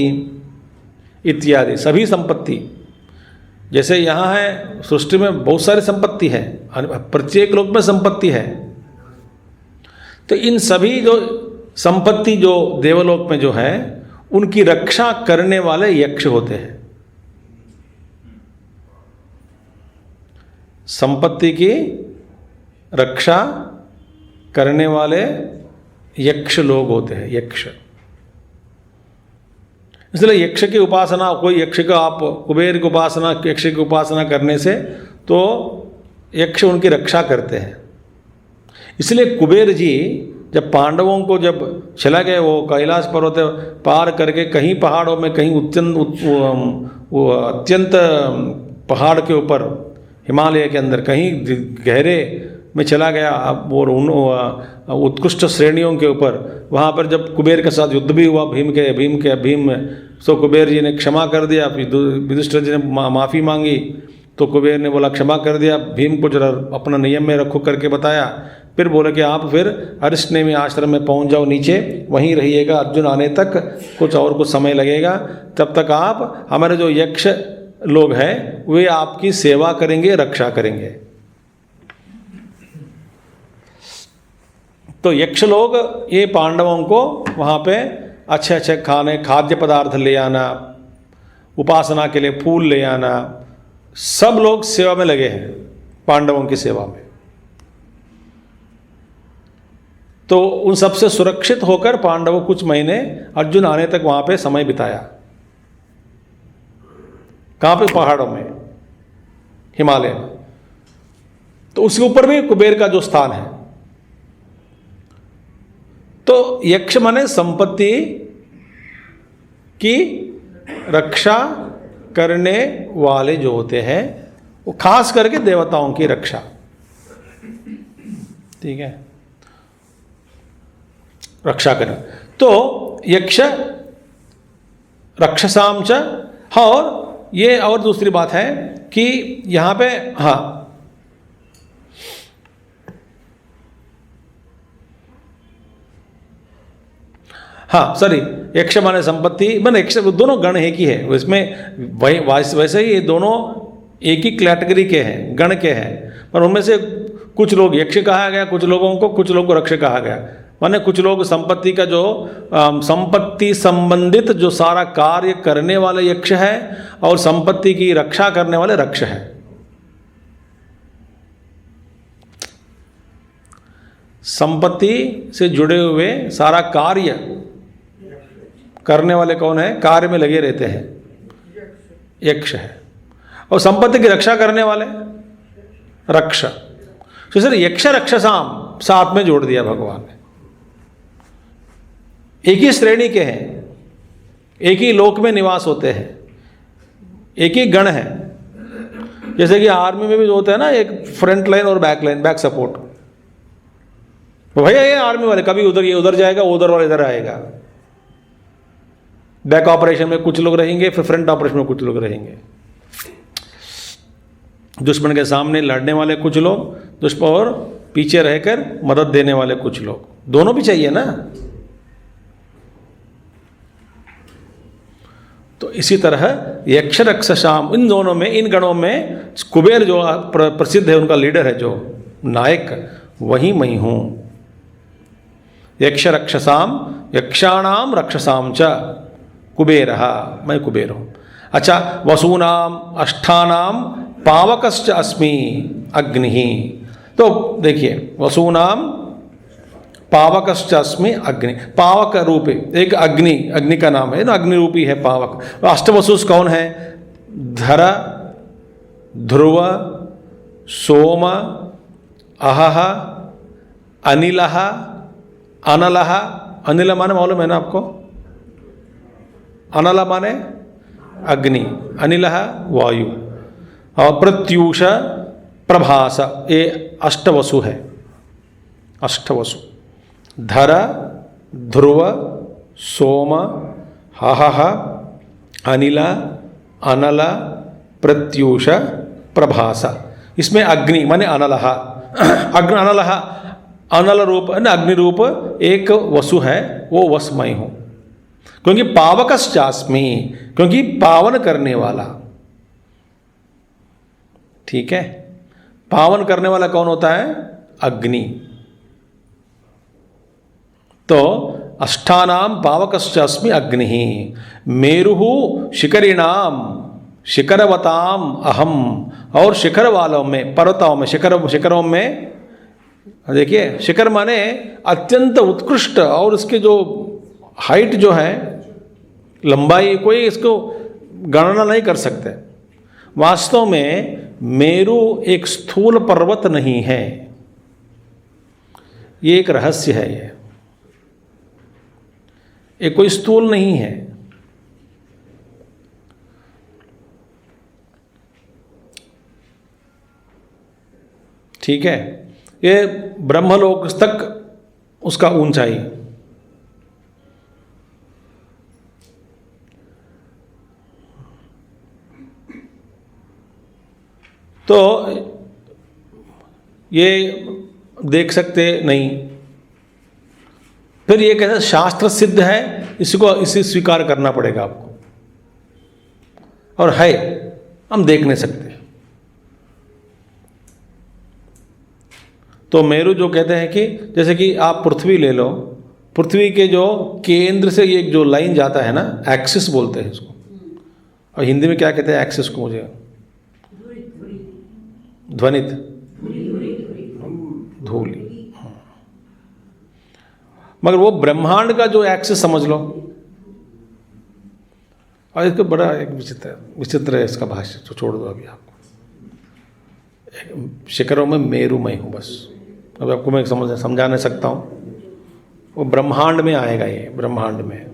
इत्यादि सभी संपत्ति। जैसे यहाँ है सृष्टि में बहुत सारी संपत्ति है, प्रत्येक लोक में संपत्ति है, तो इन सभी जो संपत्ति जो देवलोक में जो है उनकी रक्षा करने वाले यक्ष होते हैं। संपत्ति की रक्षा करने वाले यक्ष लोग होते हैं, यक्ष। इसलिए यक्ष की उपासना, कोई यक्ष का आप कुबेर की उपासना, यक्ष की उपासना करने से तो यक्ष उनकी रक्षा करते हैं। इसलिए कुबेर जी जब पांडवों को जब चला गए, वो कैलाश पर्वत पार करके कहीं पहाड़ों में, कहीं अत्यंत पहाड़ के ऊपर हिमालय के अंदर कहीं गहरे में चला गया, अब और उन उत्कृष्ट श्रेणियों के ऊपर, वहाँ पर जब कुबेर के साथ युद्ध भी हुआ, भीम तो कुबेर जी ने क्षमा कर दिया, युधिष्ठिर जी ने माफ़ी मांगी, तो कुबेर ने बोला क्षमा कर दिया, भीम को जरा अपना नियम में रखो करके बताया। फिर बोले कि आप फिर अरिष्टनेमी आश्रम में पहुंच जाओ, नीचे वहीं रहिएगा, अर्जुन आने तक कुछ समय लगेगा, तब तक आप हमारे जो यक्ष लोग हैं वे आपकी सेवा करेंगे, रक्षा करेंगे। तो यक्ष लोग ये पांडवों को वहाँ पे अच्छे अच्छे खाद्य पदार्थ ले आना, उपासना के लिए फूल ले आना, सब लोग सेवा में लगे हैं, पांडवों की सेवा में। तो उन सबसे सुरक्षित होकर पांडव कुछ महीने अर्जुन आने तक वहाँ पे समय बिताया। कहाँ पे? पहाड़ों में, हिमालय में। तो उसके ऊपर भी कुबेर का जो स्थान है। तो यक्ष माने संपत्ति की रक्षा करने वाले जो होते हैं, वो खास करके देवताओं की रक्षा, ठीक है, रक्षा करें। तो यक्ष रक्षसाम च। और ये और दूसरी बात है कि यहाँ पे सॉरी, यक्ष माने संपत्ति, मैंने यक्ष दोनों गण एक ही है, इसमें वैसे ही ये दोनं एक ही कैटेगरी के हैं, गण के हैं, पर उनमें से कुछ लोग यक्ष कहा गया, कुछ लोगों को रक्ष कहा गया। माने कुछ लोग संपत्ति का जो संपत्ति संबंधित जो सारा कार्य करने वाले यक्ष है, और संपत्ति की रक्षा करने वाले रक्ष है। संपत्ति से जुड़े हुए सारा कार्य करने वाले कौन है? कार्य में लगे रहते हैं, यक्ष है। और संपत्ति की रक्षा करने वाले रक्ष। तो सर यक्ष रक्षसाम साथ में जोड़ दिया भगवान ने। एक ही श्रेणी के हैं, एक ही लोक में निवास होते हैं, एक ही गण है। जैसे कि आर्मी में भी जो होता है ना, एक फ्रंट लाइन और बैक लाइन, बैक सपोर्ट। तो भैया ये आर्मी वाले कभी उधर, ये उधर जाएगा, उधर वाला इधर आएगा। बैक ऑपरेशन में कुछ लोग रहेंगे, फिर फ्रंट ऑपरेशन में कुछ लोग रहेंगे। दुश्मन के सामने लड़ने वाले कुछ लोग, दुश्मन और पीछे रहकर मदद देने वाले कुछ लोग, दोनों भी चाहिए ना। तो इसी तरह यक्ष रक्षसाम, इन दोनों में, इन गणों में कुबेर जो प्रसिद्ध है, उनका लीडर है, जो नायक, वही मैं हूं। यक्ष रक्षसाम, यक्षाणाम रक्षसाम च कुबेरः, मैं कुबेर हूं। अच्छा, वसूनाम अष्टानाम पावकश्च अस्मि अग्निः। तो देखिए, वसूनाम पावकश्च अस्मि अग्नि, पावक रूपी एक अग्नि, अग्नि का नाम है ना, अग्नि रूपी है पावक। अष्टवसुस कौन है? धर, ध्रुव, सोम, अहह, अनिलः, अनलः। अनिल माने मालूम है ना आपको? अनल माने अग्नि, अनिलः वायु, और प्रत्यूष, प्रभास, ये अष्टवसु है। अष्टवसु। धर, ध्रुव, सोम, हहः, अनिल, अनल, प्रत्यूष, प्रभास। इसमें अग्नि माने अनलः, अनलः, अनल रूप अग्नि रूप एक वसु है, वो वस मैं हूँ। क्योंकि पावकश्चास्मि, क्योंकि पावन करने वाला। ठीक है, पावन करने वाला कौन होता है? अग्नि। तो अष्टानाम पावकश्चास्मि अग्निः। मेरुः शिखरिणाम शिखरवताम अहम। और शिखर वालों में, पर्वतों में, शिखरों में, देखिए शिखर माने अत्यंत उत्कृष्ट, और उसके जो हाइट जो है, लंबाई, कोई इसको गणना नहीं कर सकते। वास्तव में मेरु एक स्थूल पर्वत नहीं है, ये एक रहस्य है। ये कोई स्थूल नहीं है। ठीक है, ये ब्रह्मलोक तक उसका ऊंचाई। तो ये देख सकते नहीं, फिर ये कैसे शास्त्र सिद्ध है, इसे स्वीकार करना पड़ेगा आपको। और है, हम देख नहीं सकते। तो मेरु जो कहते हैं कि जैसे कि आप पृथ्वी ले लो, पृथ्वी के जो केंद्र से एक जो लाइन जाता है ना, एक्सिस बोलते हैं इसको। और हिंदी में क्या कहते हैं एक्सिस को? मुझे ध्वनित, धूलि। मगर वो ब्रह्मांड का जो एक्सिस समझ लो। और इसका बड़ा एक विचित्र है इसका भाष्य, तो छोड़ दो अभी आपको। शिखरों में मेरु मैं हूँ बस। अब आपको मैं समझा नहीं सकता हूँ। वो ब्रह्मांड में आएगा, ये ब्रह्मांड में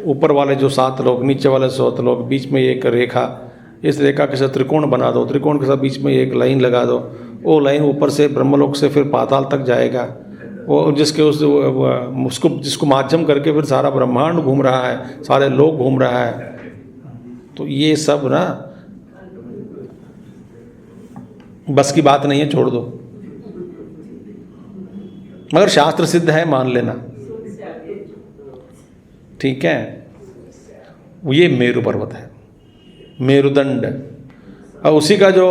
ऊपर वाले जो 7 लोग, नीचे वाले 7 लोग, बीच में एक रेखा, इस रेखा के साथ त्रिकोण बना दो, त्रिकोण के साथ बीच में एक लाइन लगा दो, वो लाइन ऊपर से ब्रह्मलोक से फिर पाताल तक जाएगा, वो जिसके उसको जिसको माध्यम करके फिर सारा ब्रह्मांड घूम रहा है, सारे लोग घूम रहा है। तो ये सब ना बस की बात नहीं है, छोड़ दो। मगर शास्त्र सिद्ध है, मान लेना। ठीक है, ये मेरु पर्वत है, मेरुदंड। और उसी का जो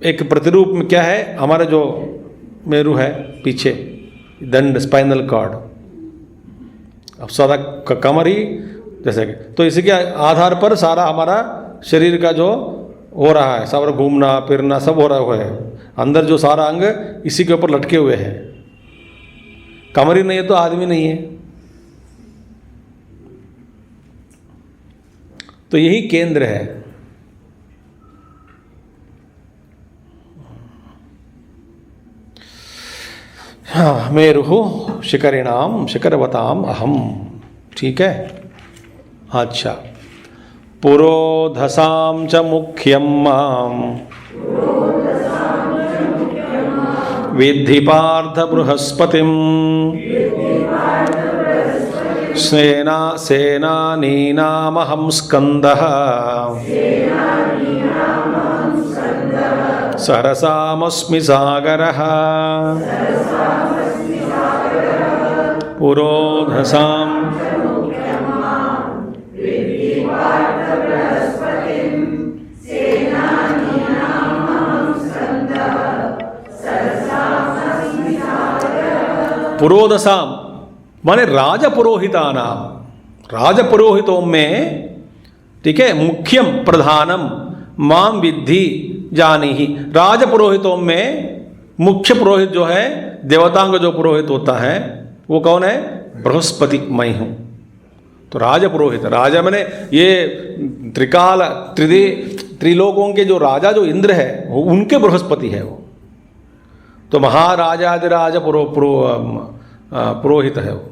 एक प्रतिरूप में क्या है, हमारा जो मेरु है पीछे, दंड, स्पाइनल कॉर्ड। अब सारा कमर ही जैसे कि, तो इसी के आधार पर सारा हमारा शरीर का जो हो रहा है, सारा घूमना फिरना सब हो रहा है। अंदर जो सारा अंग इसी के ऊपर लटके हुए हैं। कमर ही नहीं है तो आदमी नहीं है। तो यही केंद्र है। हाँ, मेरुः शिखरिणाम शिखरवताम अहम। ठीक है, अच्छा। पुरोधसां च मुख्यं मां विद्धि पार्थ बृहस्पतिं सेनानीनामहं स्कन्दः सरसामस्मि सागरः। पुरोधसां पुरोधसाम माने राजपुरोहिता नाम, राजपुरोहितों में, ठीक है, मुख्यम प्रधानम माम विद्धि जानी ही। राजपुरोहितों में मुख्य पुरोहित जो है, देवताओं का जो पुरोहित होता है वो कौन है? बृहस्पति मैं हूँ। तो राजपुरोहित, राजा मैंने ये त्रिकाल त्रिलोकों के जो राजा जो इंद्र है वो उनके बृहस्पति है वो। तो महाराजाधिराज पुरोहित है वो,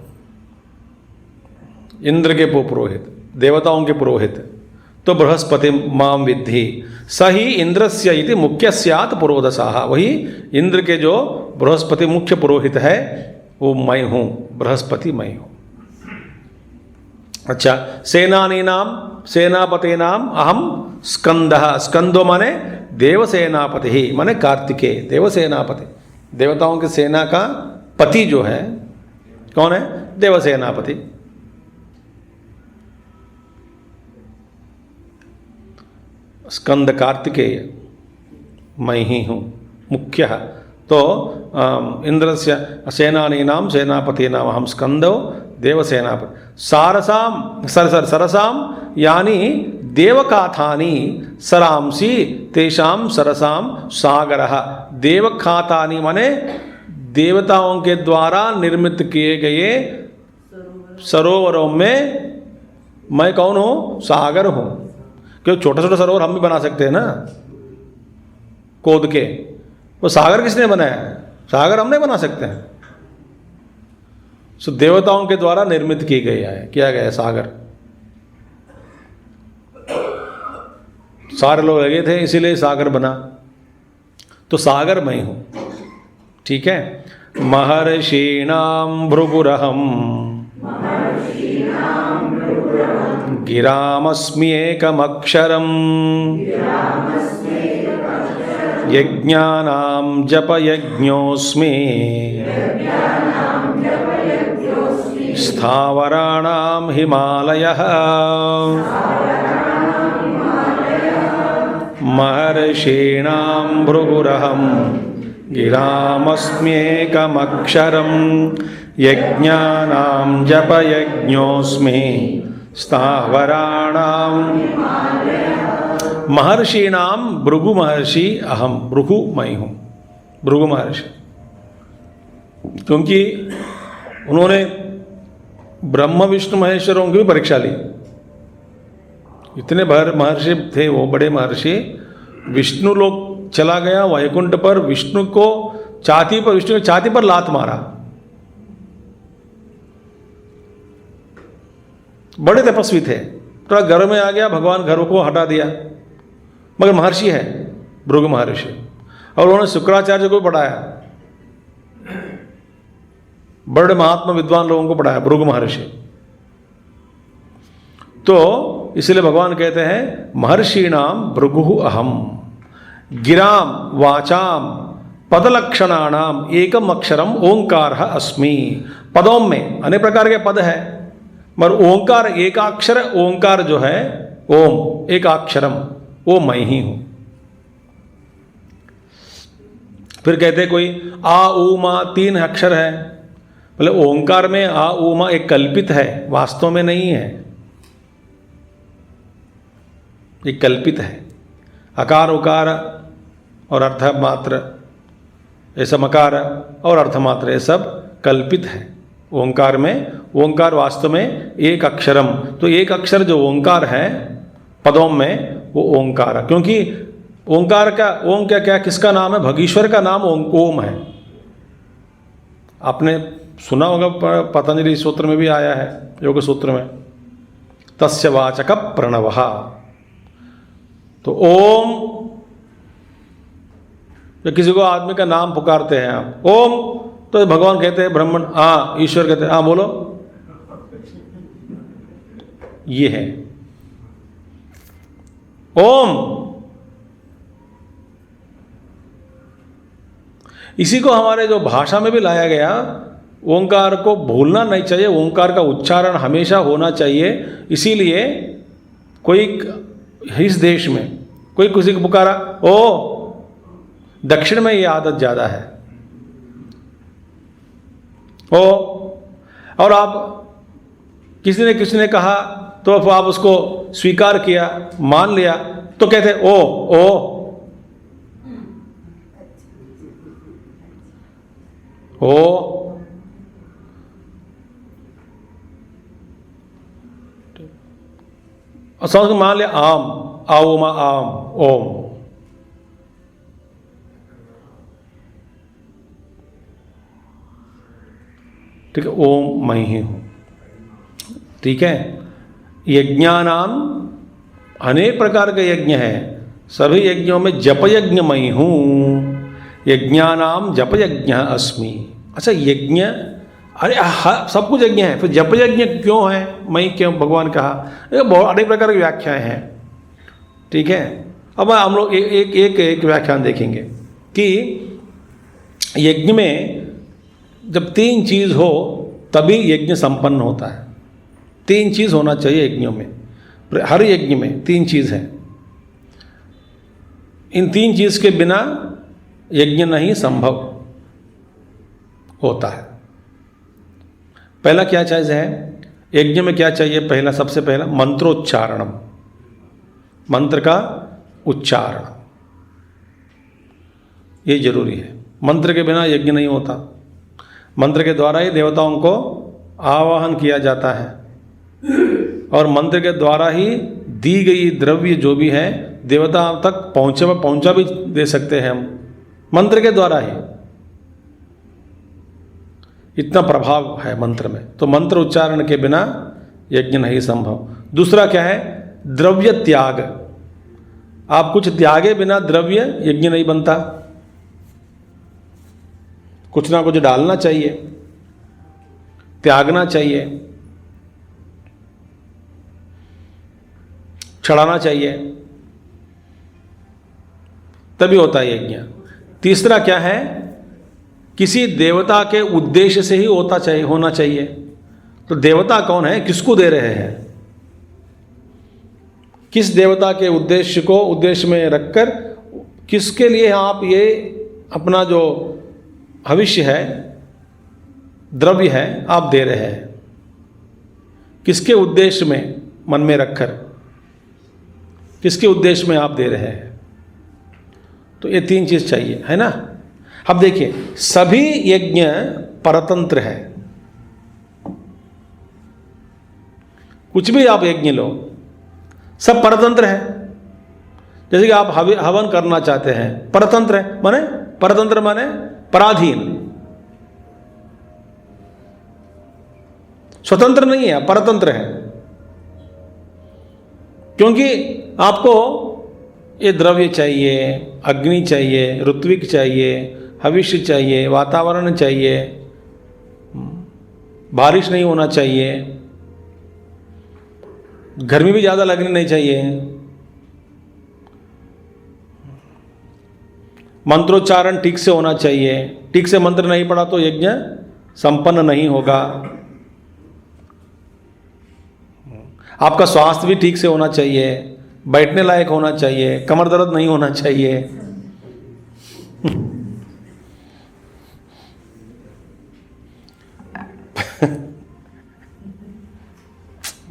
इंद्र के पुरोहित, देवताओं के पुरोहित। तो बृहस्पति माम विद्धि सही इंद्रस्य इति मुख्य स्यात् पुरोदसाः, वही इंद्र के जो बृहस्पति मुख्य पुरोहित है वो मैं हूँ, बृहस्पति मैं हूँ। अच्छा, सेनापतीनाम अहम स्कंदः, स्कंदो माने देवसेनापति माने कार्तिकेय, देवसेनापति, देवताओं की सेना का पति जो है कौन है? देवसेनापति। स्कंद कार्तिकेय मैं ही हूँ मुख्य। तो इंद्रस्य सेनानीनां सेनापतीनाम अहम स्कंदो देवसेनापति। सरसाम यानी देवकाथानी सरांसी तेषाम सरसाम सागरः। देवकाथानी माने देवताओं के द्वारा निर्मित किए गए सरोवरों में मैं कौन हूँ? सागर हूँ। क्योंकि छोटा छोटा सरोवर हम भी बना सकते हैं ना खोद के, वो सागर किसने बनाया है? सागर हम नहीं बना सकते हैं। सो देवताओं के द्वारा निर्मित किया गया है सागर। सारे लोग लगे थे इसीलिए सागर बना, तो सागर मैं हूं। ठीक है। महर्षीणां भृगुरहं गिरामस्मि एकमक्षरम् यज्ञानां जपयज्ञोऽस्मि स्थावराणां हिमालयः। महर्षीणां भृगुरहं गिरामस्म्येकमक्षरं यज्ञानां जपयज्ञोऽस्मि स्थावराणां। महर्षीणाम भृगु महर्षि अहम, भृगु मैं हूँ, भृगु महर्षि। क्योंकि उन्होंने ब्रह्म विष्णु महेश्वरों की भी परीक्षा ली। इतने भर महर्षि थे वो, बड़े महर्षि। विष्णु लोग चला गया वैकुंठ पर, विष्णु की छाती पर लात मारा। बड़े तपस्वी थे, थोड़ा घर में आ गया, भगवान घर को हटा दिया, मगर महर्षि है भृगु महर्षि। और उन्होंने शुक्राचार्य को पढ़ाया, बड़े महात्मा विद्वान लोगों को पढ़ाया भृगु महर्षि। तो इसलिए भगवान कहते हैं महर्षीणाम भृगु अहम गिराम वाचाम पदलक्षणानाम एकम अक्षरम ओंकार अस्मि। पदों में अनेक प्रकार के पद है, मगर ओंकार एकाक्षर, ओंकार जो है ओम एकाक्षरम, वो मैं ही हूं। फिर कहते कोई आ ऊ मा 3 अक्षर है, बोले ओंकार में आ ऊ मा एक कल्पित है, वास्तव में नहीं है, एक कल्पित है। अकार उकार और अर्थ मात्र, ये सब मकार और अर्थ मात्र, ये सब कल्पित है ओंकार में। ओंकार वास्तव में एक अक्षरम, तो एक अक्षर जो ओंकार है पदों में वो ओंकार, क्योंकि ओंकार का ओम क्या क्या किसका नाम है? भगीश्वर का नाम ओम है। आपने सुना होगा, पतंजलि सूत्र में भी आया है, योग सूत्र में, तस्य वाचक प्रणवः। तो ओम, तो किसी को आदमी का नाम पुकारते हैं आप ओम, तो भगवान कहते हैं ब्रह्मण, हाँ ईश्वर कहते हैं हाँ बोलो, ये है ओम। इसी को हमारे जो भाषा में भी लाया गया, ओंकार को भूलना नहीं चाहिए, ओंकार का उच्चारण हमेशा होना चाहिए। इसीलिए कोई इस देश में कोई किसी को पुकारा ओ, दक्षिण में ये आदत ज़्यादा है ओ, और आप किसी ने कहा तो आप उसको स्वीकार किया, मान लिया, तो कहते ओ ओ। ओ और समझ मान लिया आम, आओ मा आम ओम। ठीक है, ओम मैं ही हूं। ठीक है। यज्ञानाम अनेक प्रकार के यज्ञ हैं, सभी यज्ञों में जप यज्ञ मैं हूँ, यज्ञानाम जप यज्ञ अस्मि। अच्छा यज्ञ, अरे सब कुछ यज्ञ है, फिर जप यज्ञ क्यों है, मैं क्यों भगवान कहा, ये बहुत अनेक प्रकार की व्याख्याएं हैं। ठीक है, अब हम लोग एक व्याख्यान देखेंगे कि यज्ञ में जब 3 चीज़ हो तभी यज्ञ संपन्न होता है। 3 चीज़ होना चाहिए यज्ञों में, हर यज्ञ में 3 चीज़ है। इन 3 चीज़ के बिना यज्ञ नहीं संभव होता है। पहला क्या चीज़ है यज्ञ में, क्या चाहिए, पहला सबसे पहला मंत्रोच्चारणम, मंत्र का उच्चारण, ये जरूरी है। मंत्र के बिना यज्ञ नहीं होता। मंत्र के द्वारा ही देवताओं को आवाहन किया जाता है और मंत्र के द्वारा ही दी गई द्रव्य जो भी है देवता तक पहुंचा भी दे सकते हैं हम, मंत्र के द्वारा ही। इतना प्रभाव है मंत्र में, तो मंत्र उच्चारण के बिना यज्ञ नहीं संभव। दूसरा क्या है, द्रव्य त्याग। आप कुछ त्यागे बिना द्रव्य यज्ञ नहीं बनता, कुछ ना कुछ डालना चाहिए, त्यागना चाहिए, चढ़ाना चाहिए, तभी होता है यज्ञ। तीसरा क्या है, किसी देवता के उद्देश्य से ही होना चाहिए। तो देवता कौन है, किसको दे रहे हैं, किस देवता के उद्देश्य में रखकर किसके लिए आप ये अपना जो भविष्य है, द्रव्य है, आप दे रहे हैं, किसके उद्देश्य में मन में रखकर, किसके उद्देश्य में आप दे रहे हैं। तो ये 3 चीज चाहिए, है ना। अब देखिए, सभी यज्ञ परतंत्र है। कुछ भी आप यज्ञ लो, सब परतंत्र है। जैसे कि आप हवन करना चाहते हैं, परतंत्र है, माने परतंत्र माने पराधीन, स्वतंत्र नहीं है, परतंत्र है। क्योंकि आपको ये द्रव्य चाहिए, अग्नि चाहिए, ऋत्विक चाहिए, हविष्य चाहिए, वातावरण चाहिए, बारिश नहीं होना चाहिए, गर्मी भी ज़्यादा लगनी नहीं चाहिए, मंत्रोच्चारण ठीक से होना चाहिए। ठीक से मंत्र नहीं पढ़ा तो यज्ञ संपन्न नहीं होगा। आपका स्वास्थ्य भी ठीक से होना चाहिए, बैठने लायक होना चाहिए, कमर दर्द नहीं होना चाहिए।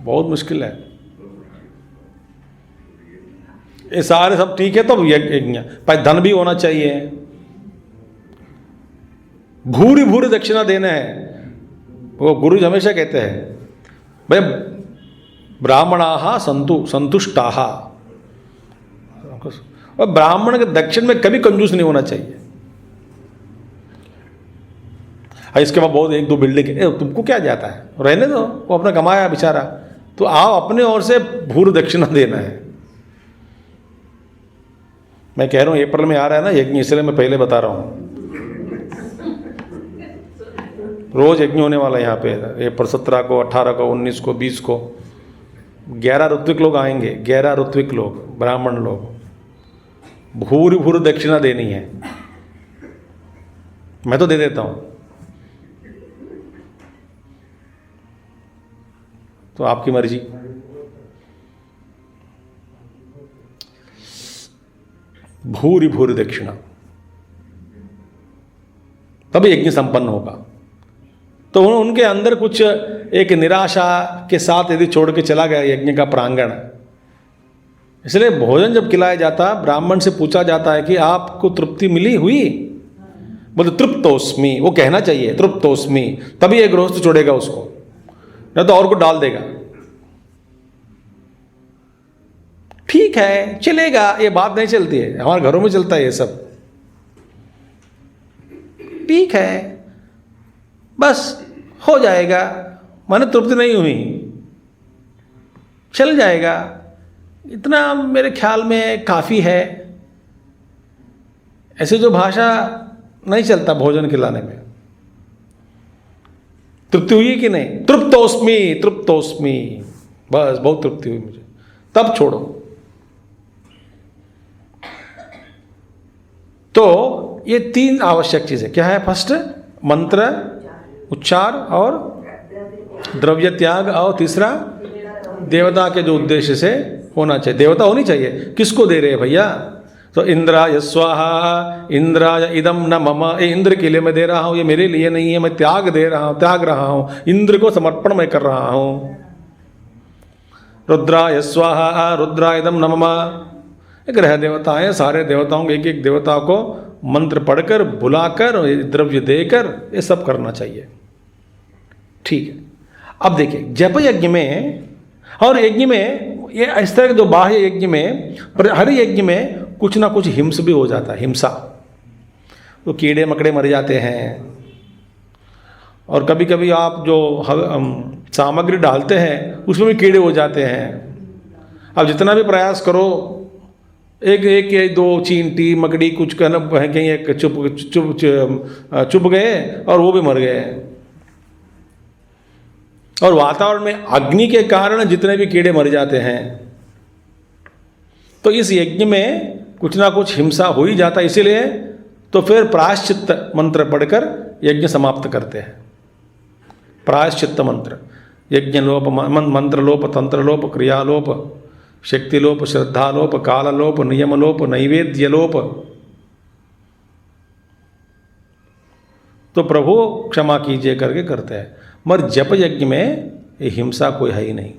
बहुत मुश्किल है। ये सारे सब ठीक है तो यज्ञ, पर धन भी होना चाहिए, भूरी भूरी दक्षिणा देना है। वो गुरु हमेशा कहते हैं भाई ब्राह्मणाः संतुष्टाः, और ब्राह्मण के दक्षिण में कभी कंजूस नहीं होना चाहिए। इसके बाद बहुत 1-2 बिल्डिंग, तुमको क्या जाता है, रहने दो, वो अपना कमाया बेचारा। तो आप अपने ओर से भूर दक्षिणा देना है। मैं कह रहा हूँ अप्रैल में आ रहा है ना यज्ञ, इसलिए मैं पहले बता रहा हूँ। रोज यज्ञ होने वाला है यहाँ पे, अप्रैल 17 को, 18 को, 19 को, 20 को। 11 ऋत्विक लोग आएंगे, 11 ऋत्विक लोग, ब्राह्मण लोग। भूरी भूरी दक्षिणा देनी है। मैं तो दे देता हूँ, तो आपकी मर्जी। भूरी भूरी दक्षिणा, तभी यज्ञ संपन्न होगा। तो उनके अंदर कुछ एक निराशा के साथ यदि छोड़ के चला गया यज्ञ का प्रांगण, इसलिए भोजन जब खिलाया जाता, ब्राह्मण से पूछा जाता है कि आपको तृप्ति मिली हुई, बोले तृप्तोस्मि, वो कहना चाहिए तृप्तोस्मि, तभी एक गृहस्थ छोड़ेगा उसको, नहीं तो और को डाल देगा। ठीक है, चलेगा, ये बात नहीं चलती है, हमारे घरों में चलता है ये सब। ठीक है, बस हो जाएगा, माने तृप्ति नहीं हुई, चल जाएगा, इतना मेरे ख्याल में काफ़ी है। ऐसे जो भाषा नहीं चलता भोजन खिलाने में। तृप्ति हुई कि नहीं? तृप्तोस्मि तृप्तोस्मि, बस बहुत तृप्ति हुई मुझे, तब छोड़ो। तो ये 3 आवश्यक चीजें क्या है? फर्स्ट मंत्र उच्चार और द्रव्य त्याग, और तीसरा देवता के जो उद्देश्य से होना चाहिए, देवता होनी चाहिए। किसको दे रहे हैं भैया? तो इंद्राय स्वाहा, इंद्राय इदम न मम, इंद्र के लिए मैं दे रहा हूं, ये मेरे लिए नहीं है, मैं त्याग दे रहा हूं, त्याग रहा हूं, इंद्र को समर्पण मैं कर रहा हूं। रुद्राय स्वाहा, रुद्राय इदम न मम, ग्रह देवता है, सारे देवताओं के एक एक देवता को मंत्र पढ़कर बुलाकर द्रव्य देकर ये सब करना चाहिए। ठीक है। अब देखिए जप यज्ञ में और यज्ञ में ये इस तरह के जो बाह्य यज्ञ में, पर हर यज्ञ में कुछ ना कुछ हिंस भी हो जाता है, हिंसा। तो कीड़े मकड़े मर जाते हैं, और कभी कभी आप जो सामग्री डालते हैं उसमें भी कीड़े हो जाते हैं। अब जितना भी प्रयास करो, एक एक या 2 चींटी मकड़ी कुछ कहीं एक चुप गए और वो भी मर गए। और वातावरण में अग्नि के कारण जितने भी कीड़े मर जाते हैं। तो इस यज्ञ में कुछ ना कुछ हिंसा हो ही जाता है, इसीलिए तो फिर प्रायश्चित्त मंत्र पढ़कर यज्ञ समाप्त करते हैं। प्रायश्चित्त मंत्र, यज्ञ लोप, मंत्र लोप, तंत्र लोप, क्रिया लोप, शक्ति लोप, श्रद्धा लोप, काल लोप, नियम लोप, नैवेद्य लोप। तो प्रभु क्षमा कीजिए करके करते हैं। मगर जप यज्ञ में ये हिंसा कोई है ही नहीं।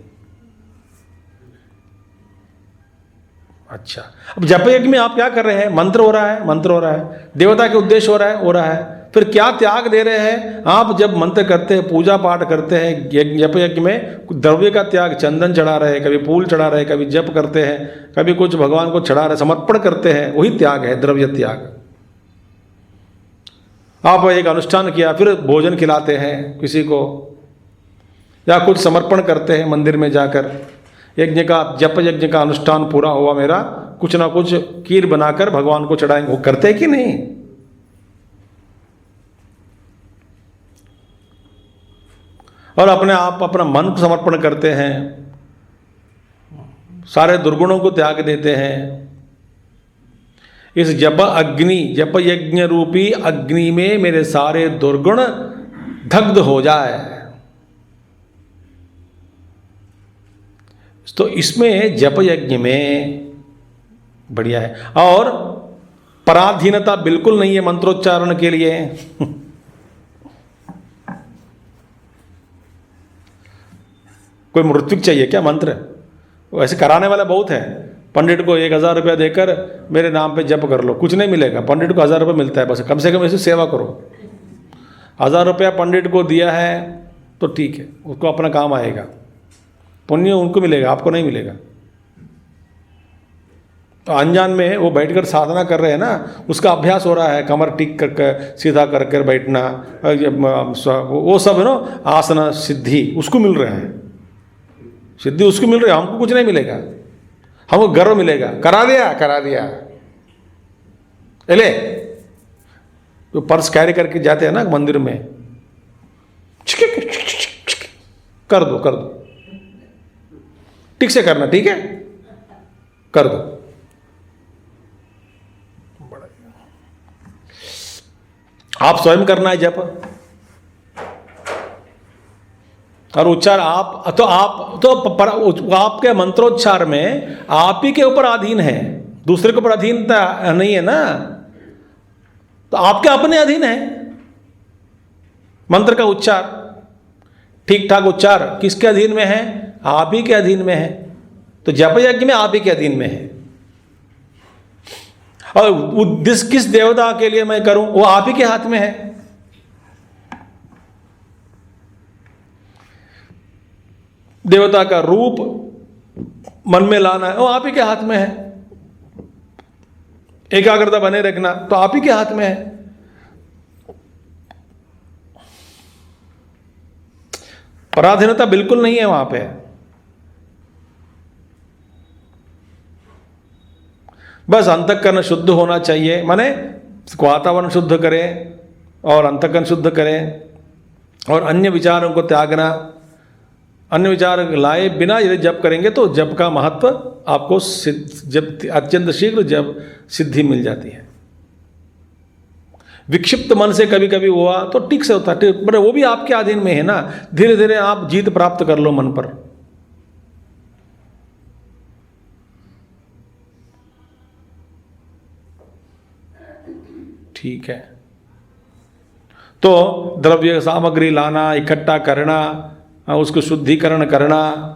अच्छा, अब जप यज्ञ में आप क्या कर रहे हैं? मंत्र हो रहा है, मंत्र हो रहा है, देवता के उद्देश्य हो रहा है। फिर क्या त्याग दे रहे हैं आप? जब मंत्र करते हैं, पूजा पाठ करते हैं, जप यज्ञ में द्रव्य का त्याग, चंदन चढ़ा रहे, कभी फूल चढ़ा रहे, कभी जप करते हैं, कभी कुछ भगवान को चढ़ा रहे, समर्पण करते हैं, वही त्याग है, द्रव्य त्याग। आप एक अनुष्ठान किया, फिर भोजन खिलाते हैं किसी को, या कुछ समर्पण करते हैं मंदिर में जाकर। यज्ञ का, जप यज्ञ का अनुष्ठान पूरा हुआ मेरा, कुछ ना कुछ खीर बनाकर भगवान को चढ़ाएंगे, वो करते हैं कि नहीं? और अपने आप अपना मन को समर्पण करते हैं, सारे दुर्गुणों को त्याग देते हैं। इस जप अग्नि, जप यज्ञ रूपी अग्नि में मेरे सारे दुर्गुण दग्ध हो जाए। तो इसमें जप यज्ञ में बढ़िया है। और पराधीनता बिल्कुल नहीं है मंत्रोच्चारण के लिए। कोई मृत्युक चाहिए क्या मंत्र? वैसे कराने वाला बहुत है। पंडित को 1000 रुपया देकर मेरे नाम पे जप कर लो, कुछ नहीं मिलेगा। पंडित को 1000 रुपया मिलता है, बस कम से कम ऐसे सेवा करो। 1000 रुपया पंडित को दिया है तो ठीक है, उसको अपना काम आएगा, पुण्य उनको मिलेगा, आपको नहीं मिलेगा। तो अनजान में वो बैठकर साधना कर रहे हैं ना, उसका अभ्यास हो रहा है, कमर टिक कर सीधा कर कर बैठना, वो सब है ना, आसन सिद्धि उसको मिल रहा है, सिद्धि उसको मिल रही है, हमको कुछ नहीं मिलेगा, हमको गर्व मिलेगा। करा दिया ले। तो पर्स कैरी करके जाते हैं ना मंदिर में, कर दो ठीक से करना, ठीक है, कर दो। आप स्वयं करना है जप और उच्चार आप तो आपके मंत्रोच्चार में आप ही के ऊपर अधीन है, दूसरे के ऊपर अधीनता नहीं है ना। तो आपके अपने अधीन है मंत्र का उच्चार, ठीक ठाक उच्चार किसके अधीन में है? आप ही के अधीन में है। तो जप यज्ञ में आप ही के अधीन में है। और उद्देश्य किस देवता के लिए मैं करूं, वो आप ही के हाथ में है। देवता का रूप मन में लाना है, वो आप ही के हाथ में है। एकाग्रता बने रखना तो आप ही के हाथ में है। पराधीनता बिल्कुल नहीं है वहां पे। बस अंतःकरण शुद्ध होना चाहिए, माने वातावरण शुद्ध करें और अंतःकरण शुद्ध करें और अन्य विचारों को त्यागना। अन्य विचार लाए बिना यदि जप करेंगे तो जप का महत्व आपको जब अत्यंत शीघ्र जब सिद्धि मिल जाती है। विक्षिप्त मन से कभी कभी हुआ तो ठीक से होता है, पर वो भी आपके अधीन में है ना। धीरे धीरे आप जीत प्राप्त कर लो मन पर। ठीक है, तो द्रव्य सामग्री लाना, इकट्ठा करना, उसको शुद्धिकरण करना।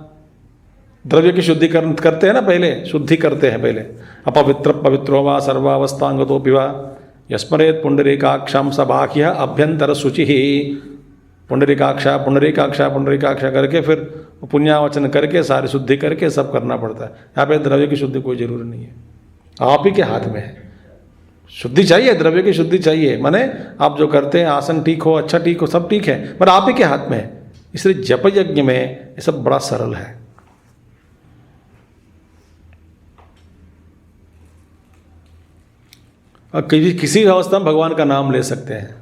द्रव्य की शुद्धिकरण करते हैं ना, पहले शुद्धि करते हैं पहले। अपवित्र पवित्रो वा सर्वावस्थांगतोऽपि वा यस्मरेत् पुंडरीकाक्षां स बाह्य अभ्यंतर शुचि। पुंडरीकाक्षा पुंडरीकाक्षा पुंडरीकाक्षा करके फिर पुण्यावचन करके सारी शुद्धि करके सब करना पड़ता है। यहाँ पे द्रव्य की शुद्धि कोई जरूरी नहीं है, आप ही के हाथ में है। शुद्धि चाहिए, द्रव्य की शुद्धि चाहिए, माने आप जो करते हैं आसन ठीक हो, अच्छा ठीक हो, सब ठीक है, पर आप ही के हाथ में है। इसलिए जप यज्ञ में ये सब बड़ा सरल है। और किसी अवस्था में भगवान का नाम ले सकते हैं।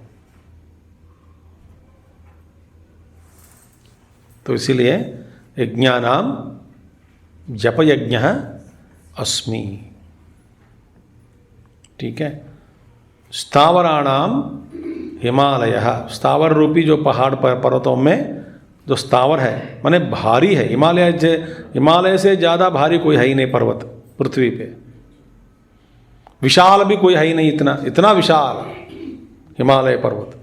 तो इसीलिए यज्ञानाम जप यज्ञ अस्मि। ठीक है। स्थावराणाम हिमालय, स्थावर रूपी जो पहाड़ पर पर्वतों में जो स्थावर है माने भारी है। हिमालय से ज़्यादा भारी कोई है ही नहीं पर्वत पृथ्वी पे। विशाल भी कोई है ही नहीं, इतना विशाल हिमालय पर्वत।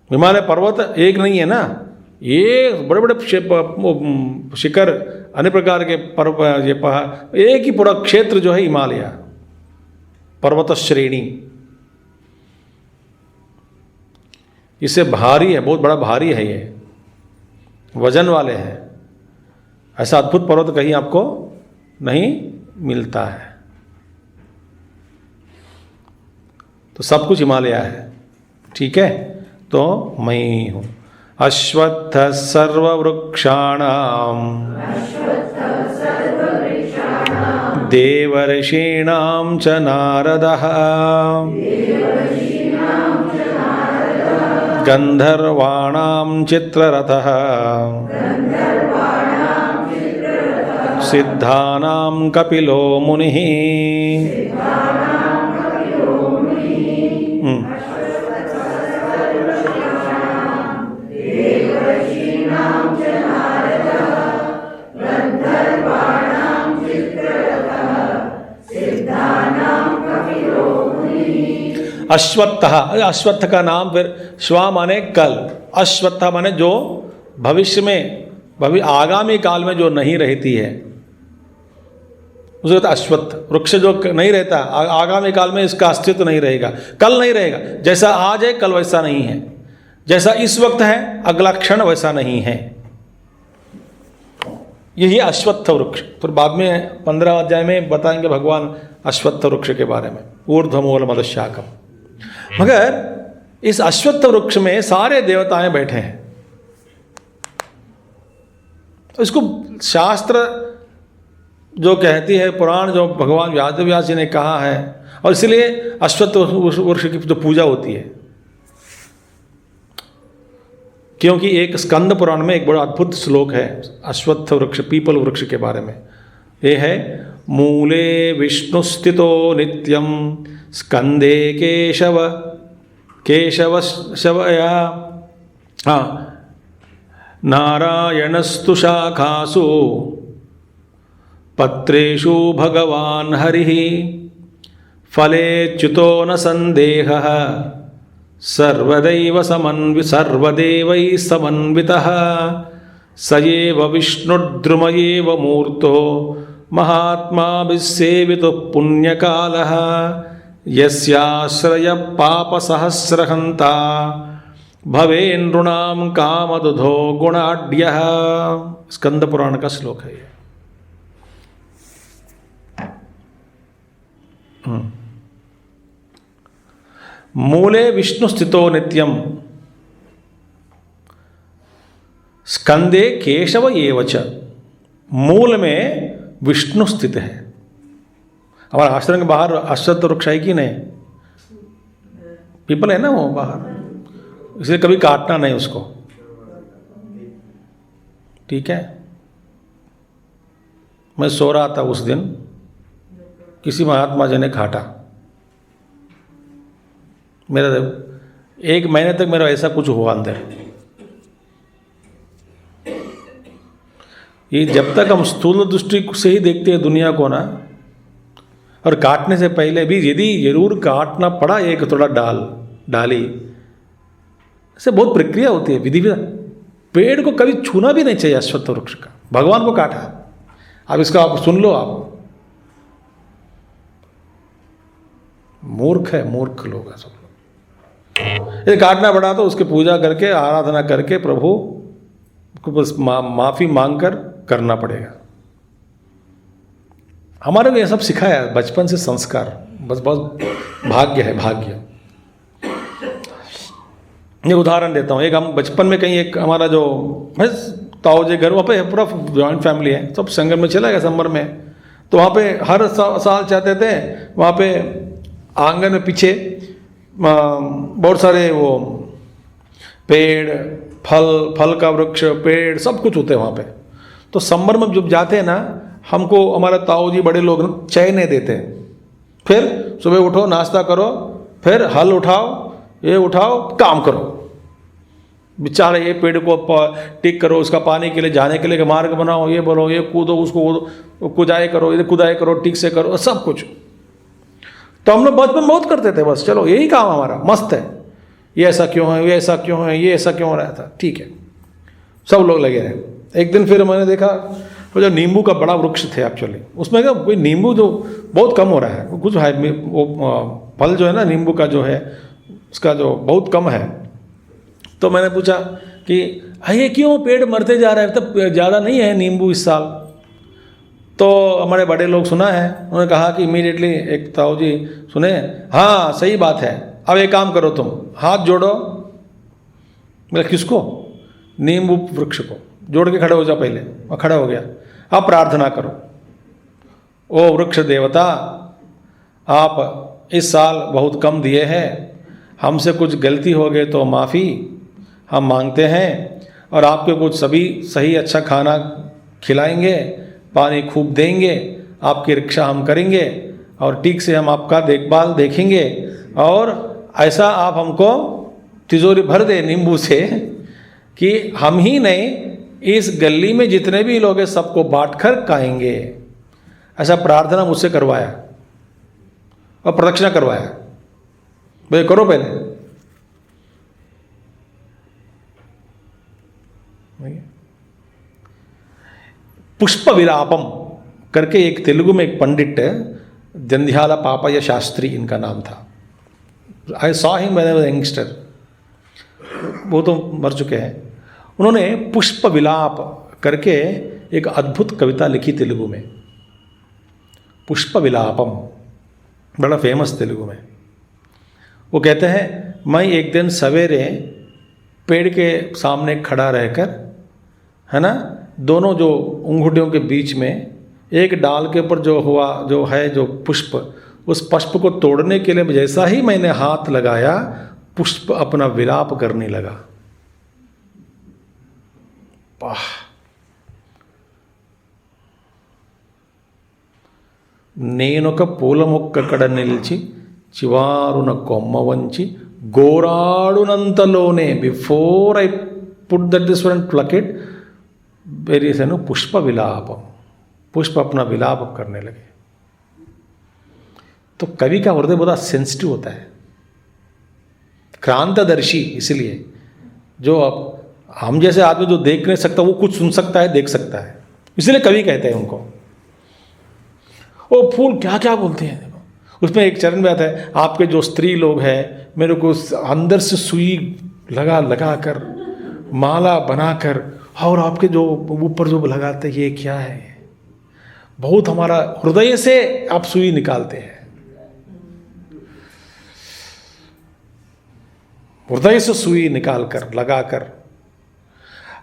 हिमालय पर्वत एक नहीं है ना, ये बड़े बड़े शिखर, अन्य प्रकार के पर्वत, ये पहाड़, एक ही पूरा क्षेत्र जो है हिमालय पर्वत श्रेणी। इससे भारी है, बहुत बड़ा भारी है, ये वजन वाले हैं। ऐसा अद्भुत पर्वत कहीं आपको नहीं मिलता है। तो सब कुछ हिमालय है। ठीक है, तो मैं ही हूँ। अश्वत्थ सर्ववृक्षाणां देवर्षीणां च नारदः गंधर्वाणां चित्ररथः सिद्धानां कपिलो मुनिः। अश्वत्थ, अश्वत्थ का नाम फिर श्वा माने कल, अश्वत्थ माने जो भविष्य में, आगामी काल में जो नहीं रहती है उसे कहते अश्वत्थ। वृक्ष जो नहीं रहता आगामी काल में, इसका अस्तित्व नहीं रहेगा, कल नहीं रहेगा। जैसा आज है कल वैसा नहीं है, जैसा इस वक्त है अगला क्षण वैसा नहीं है। यही अश्वत्थ वृक्ष। फिर बाद में 15 अध्याय में बताएंगे भगवान अश्वत्थ वृक्ष के बारे में, ऊर्ध्वमूल मदशाकम। मगर इस अश्वत्थ वृक्ष में सारे देवताएं बैठे हैं। इसको शास्त्र जो कहती है, पुराण जो भगवान व्यास जी ने कहा है, और इसलिए अश्वत्थ वृक्ष की जो पूजा होती है, क्योंकि एक स्कंद पुराण में एक बड़ा अद्भुत श्लोक है अश्वत्थ वृक्ष, पीपल वृक्ष के बारे में। ये है, मूले विष्णु स्थितो नित्यम स्कंदे केशव शवया नारायणस्तु शाखासु पत्रेषु भगवान हरिः फलेच्युतो न संदेहः सर्वदैवैः समन्वितः स एव विष्णुर्द्रुमयेव मूर्तो महात्माभिसेवितुः पुण्यकालः यस्याश्रय पापसहस्रहन्ता भवेन्नृणां कामदुधो गुणाढ्यः। स्कंद पुराण का श्लोक है ये। मूले विष्णु स्थितो नित्यम स्कंदे केशव एव च। मूल में विष्णु स्थित है, हमारे आश्रम के बाहर अश्वत्थ वृक्ष है कि नहीं, पीपल है ना वो बाहर, इसलिए कभी काटना नहीं उसको, ठीक है। मैं सो रहा था उस दिन, किसी महात्मा जी ने काटा मेरा, 1 महीने तक मेरा ऐसा कुछ हुआ अंदर। ये जब तक हम स्थूल दृष्टि से ही देखते हैं दुनिया को ना, और काटने से पहले भी यदि जरूर काटना पड़ा एक थोड़ा डाली, ऐसे बहुत प्रक्रिया होती है, विधि विधान। पेड़ को कभी छूना भी नहीं चाहिए, अश्वत्थ वृक्ष का, भगवान को काटा। अब इसका आप सुन लो, आप मूर्ख है, मूर्ख लोग हैं सब लोग। ये काटना पड़ा तो उसकी पूजा करके, आराधना करके प्रभु को बस माफी मांग कर करना पड़ेगा। हमारे को ये सब सिखाया है बचपन से, संस्कार, बस बहुत भाग्य है, भाग्य। ये उदाहरण देता हूँ, एक हम बचपन में कहीं, एक हमारा जो बस ताऊ जी घर, वहाँ पे पूरा जॉइंट फैमिली है, सब संगम में चला गया समर में, तो वहाँ पे हर साल चाहते थे, वहाँ पे आंगन में पीछे बहुत सारे वो पेड़, फल का वृक्ष, पेड़, सब कुछ होते हैं वहाँ पे। तो समर में जब जाते हैं ना, हमको हमारे ताऊ जी बड़े लोग चाय नहीं देते, फिर सुबह उठो, नाश्ता करो, फिर हल उठाओ, ये उठाओ, काम करो। बेचारे ये पेड़ को टिक करो, उसका पानी के लिए जाने के लिए मार्ग बनाओ, ये बोलो, ये कूदो, उसको कुदाई करो, ये कुदाई करो, टिक से करो, सब कुछ। तो हम लोग बचपन बहुत करते थे, बस चलो यही काम हमारा, मस्त है, ये ऐसा क्यों है, ये ऐसा क्यों है, ये ऐसा क्यों हो रहा था, ठीक है, सब लोग लगे रहे। एक दिन फिर मैंने देखा वो जो नींबू का बड़ा वृक्ष थे एक्चुअली, उसमें क्या कोई नींबू जो बहुत कम हो रहा है, कुछ है वो फल जो है ना नींबू का जो है, उसका जो बहुत कम है। तो मैंने पूछा कि ये क्यों पेड़ मरते जा रहा है, तब ज़्यादा नहीं है नींबू इस साल। तो हमारे बड़े लोग सुना है, उन्होंने कहा कि इमीडिएटली, एक ताऊ जी सुने, हाँ सही बात है, अब एक काम करो, तुम हाथ जोड़ो। बोले किसको? नींबू वृक्ष को जोड़ के खड़े हो जाओ पहले। और खड़ा हो गया, अब प्रार्थना करो, ओ वृक्ष देवता, आप इस साल बहुत कम दिए हैं, हमसे कुछ गलती हो गई तो माफ़ी हम मांगते हैं, और आपके कुछ सभी सही अच्छा खाना खिलाएंगे, पानी खूब देंगे, आपकी रक्षा हम करेंगे, और ठीक से हम आपका देखभाल देखेंगे, और ऐसा आप हमको तिजोरी भर दे नींबू से कि हम ही नहीं, इस गली में जितने भी लोग हैं सबको बांट कर खाएंगे। ऐसा प्रार्थना मुझसे करवाया और प्रदक्षिणा करवाया। भाई करो पहले। पुष्प विलापम करके एक तेलुगु में एक पंडित, जंध्याला पापయ్య शास्त्री इनका नाम था। I saw him when I was youngster, वो तो मर चुके हैं। उन्होंने पुष्प विलाप करके एक अद्भुत कविता लिखी तेलुगु में, पुष्प विलापम, बड़ा फेमस तेलुगु में। वो कहते हैं, मैं एक दिन सवेरे पेड़ के सामने खड़ा रहकर, है ना, दोनों जो अंगूठियों के बीच में एक डाल के ऊपर जो हुआ जो है जो पुष्प, उस पुष्प को तोड़ने के लिए जैसा ही मैंने हाथ लगाया, पुष्प अपना विलाप करने लगा। वाह, నేనొక పూల మొక్క కడ నిలిచి చివారున కొమ్మ వంచి గోరాడునంతలోనే, before I put that this one and pluck it, very say no Pushpa Vilapam, पुष्प अपना विलाप करने लगे। तो कवि का हृदय बहुत सेंसिटिव होता है, क्रांतदर्शी, इसलिए जो अब हम जैसे आदमी जो देख नहीं सकता वो कुछ सुन सकता है, देख सकता है, इसलिए कवि कहते हैं उनको। वो फूल क्या क्या बोलते हैं, देखो उसमें एक चरण में आता है, आपके जो स्त्री लोग हैं मेरे को अंदर से सुई लगा लगा कर माला बनाकर, और आपके जो ऊपर जो लगाते हैं, ये क्या है, बहुत हमारा हृदय से आप सुई निकालते हैं, हृदय से सुई निकाल कर लगा कर।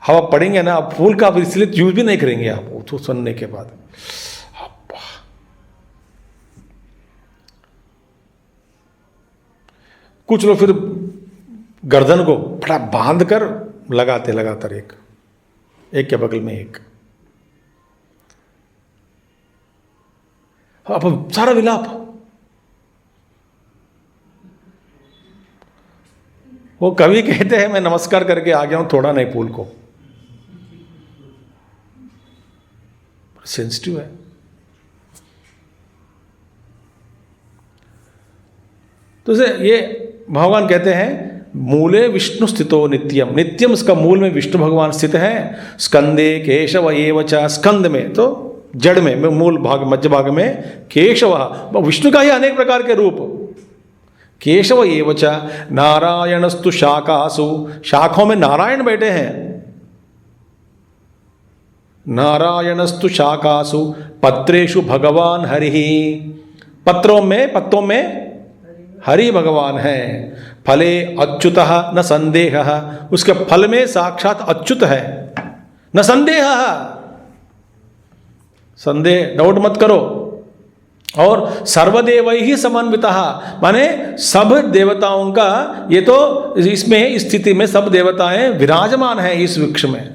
हम आप पढ़ेंगे ना, आप फूल का आप इसलिए यूज भी नहीं करेंगे आप तो सुनने के बाद। कुछ लोग फिर गर्दन को फटा बांध कर लगाते लगातार एक के बगल में एक। अब सारा विलाप। वो कवि कहते हैं मैं नमस्कार करके आ गया हूं, थोड़ा नहीं फूल को। सेंसिटिव है। तो ये भगवान कहते हैं मूले विष्णु स्थितो नित्यम, नित्यम इसका मूल में विष्णु भगवान स्थित है। स्कंदे केशव एवच, स्कंद में तो जड़ में, मूल भाग मध्य भाग में केशव, विष्णु का ही अनेक प्रकार के रूप। केशव एवच नारायणस्तु शाखासु, शाखों में नारायण बैठे हैं। नारायणस्तु शाखासु पत्रेषु भगवान हरि, पत्तों में हरि भगवान है। फले अच्युतः न संदेहः, उसके फल में साक्षात अच्युत है। न संदेह, संदेह डाउट मत करो। और सर्वदेवैहि समन्वितः, माने सब देवताओं का, ये तो इसमें स्थिति में सब देवताएं विराजमान हैं इस वृक्ष में।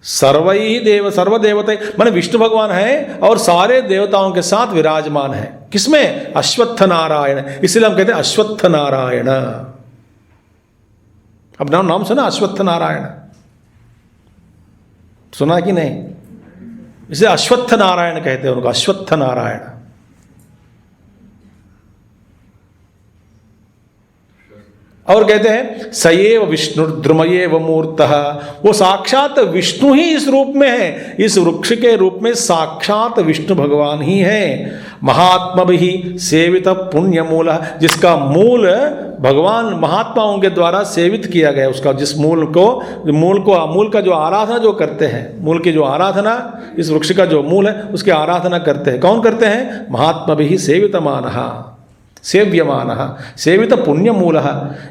सर्वदेवता माने विष्णु भगवान है और सारे देवताओं के साथ विराजमान है। किसमें? अश्वत्थ नारायण। इसलिए हम कहते हैं अश्वत्थ नारायण। अब नाम सुना अश्वत्थ नारायण? सुना कि नहीं? इसे अश्वत्थ नारायण कहते हैं उनको, अश्वत्थ नारायण। और कहते हैं सयेव विष्णु द्रुमयेव मूर्तः, वो साक्षात विष्णु ही इस रूप में है, इस वृक्ष के रूप में साक्षात विष्णु भगवान ही है। महात्मा भी सेवित पुण्य मूल, जिसका मूल भगवान महात्माओं के द्वारा सेवित किया गया, उसका जिस मूल का जो आराधना जो करते हैं, मूल की जो आराधना, इस वृक्ष का जो मूल है उसकी आराधना करते हैं। कौन करते हैं? महात्मा भी सेवितमानः, सेव्यमानः, सेवित पुण्यमूलः,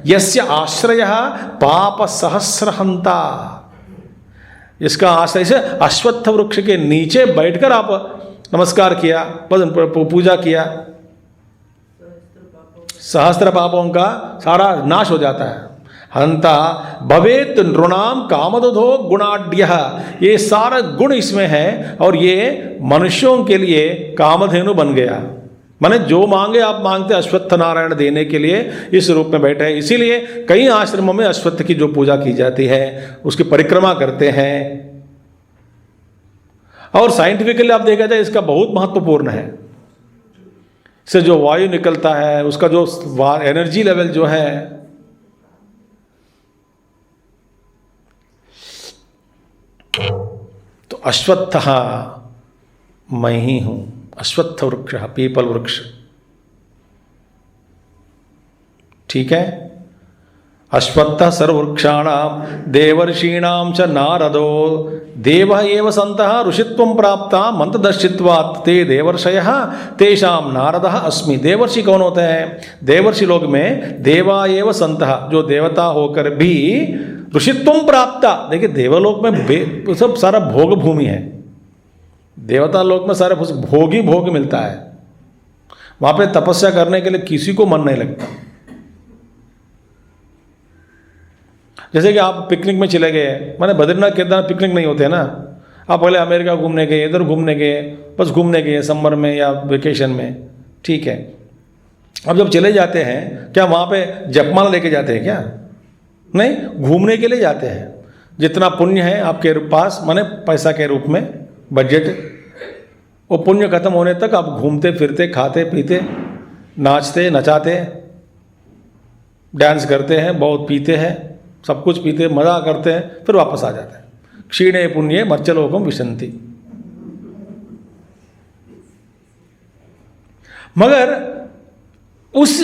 यस्य आश्रयः पाप सहस्रहंता, इसका आश्रय से अश्वत्थ वृक्ष के नीचे बैठकर आप नमस्कार किया, पूजा किया, सहस्त्र पापों का सारा नाश हो जाता है। हंता भवेत नृणाम कामदुधो गुणाढ्यः, ये सारा गुण इसमें है और ये मनुष्यों के लिए कामधेनु बन गया। माने जो मांगे आप मांगते, अश्वत्थ नारायण देने के लिए इस रूप में बैठे हैं। इसीलिए कई आश्रमों में अश्वत्थ की जो पूजा की जाती है, उसकी परिक्रमा करते हैं। और साइंटिफिकली आप देखा जाए इसका बहुत महत्वपूर्ण है। इससे जो वायु निकलता है, उसका जो एनर्जी लेवल जो है, तो अश्वत्थ मैं ही हूं, अश्वत्थ वृक्ष, पीपल वृक्ष। ठीक है। अश्वत्थ सर्ववृक्षाणाम देवर्षीणाम च नारदो देव एव संतः ऋषित्वं प्राप्ता मंत्रदर्शित्वात् ते देवर्षयः तेषाम नारदः अस्मि। देवर्षि कौन होते हैं? देवर्षि लोग में देवा एव संतः, जो देवता होकर भी ऋषित्वं प्राप्ता। देखिए देवलोक में सब सारा भोग भूमि है, देवता लोक में सारे भोग ही भोग मिलता है। वहां पे तपस्या करने के लिए किसी को मन नहीं लगता। जैसे कि आप पिकनिक में चले गए, माने बद्रीनाथ केदारनाथ पिकनिक नहीं होते ना, आप पहले अमेरिका घूमने गए, इधर घूमने गए, बस घूमने गए समर में या वेकेशन में, ठीक है। अब जब चले जाते हैं, क्या वहाँ पे जपमाला लेके जाते हैं क्या? नहीं, घूमने के लिए जाते हैं। जितना पुण्य है आपके पास, माने पैसा के रूप में बजट, वो पुण्य खत्म होने तक आप घूमते फिरते, खाते पीते, नाचते नचाते, डांस करते हैं, बहुत पीते हैं, सब कुछ पीते, मज़ा करते हैं, फिर वापस आ जाते हैं। क्षीणे पुण्ये मर्त्यलोकम विशन्ति। मगर उस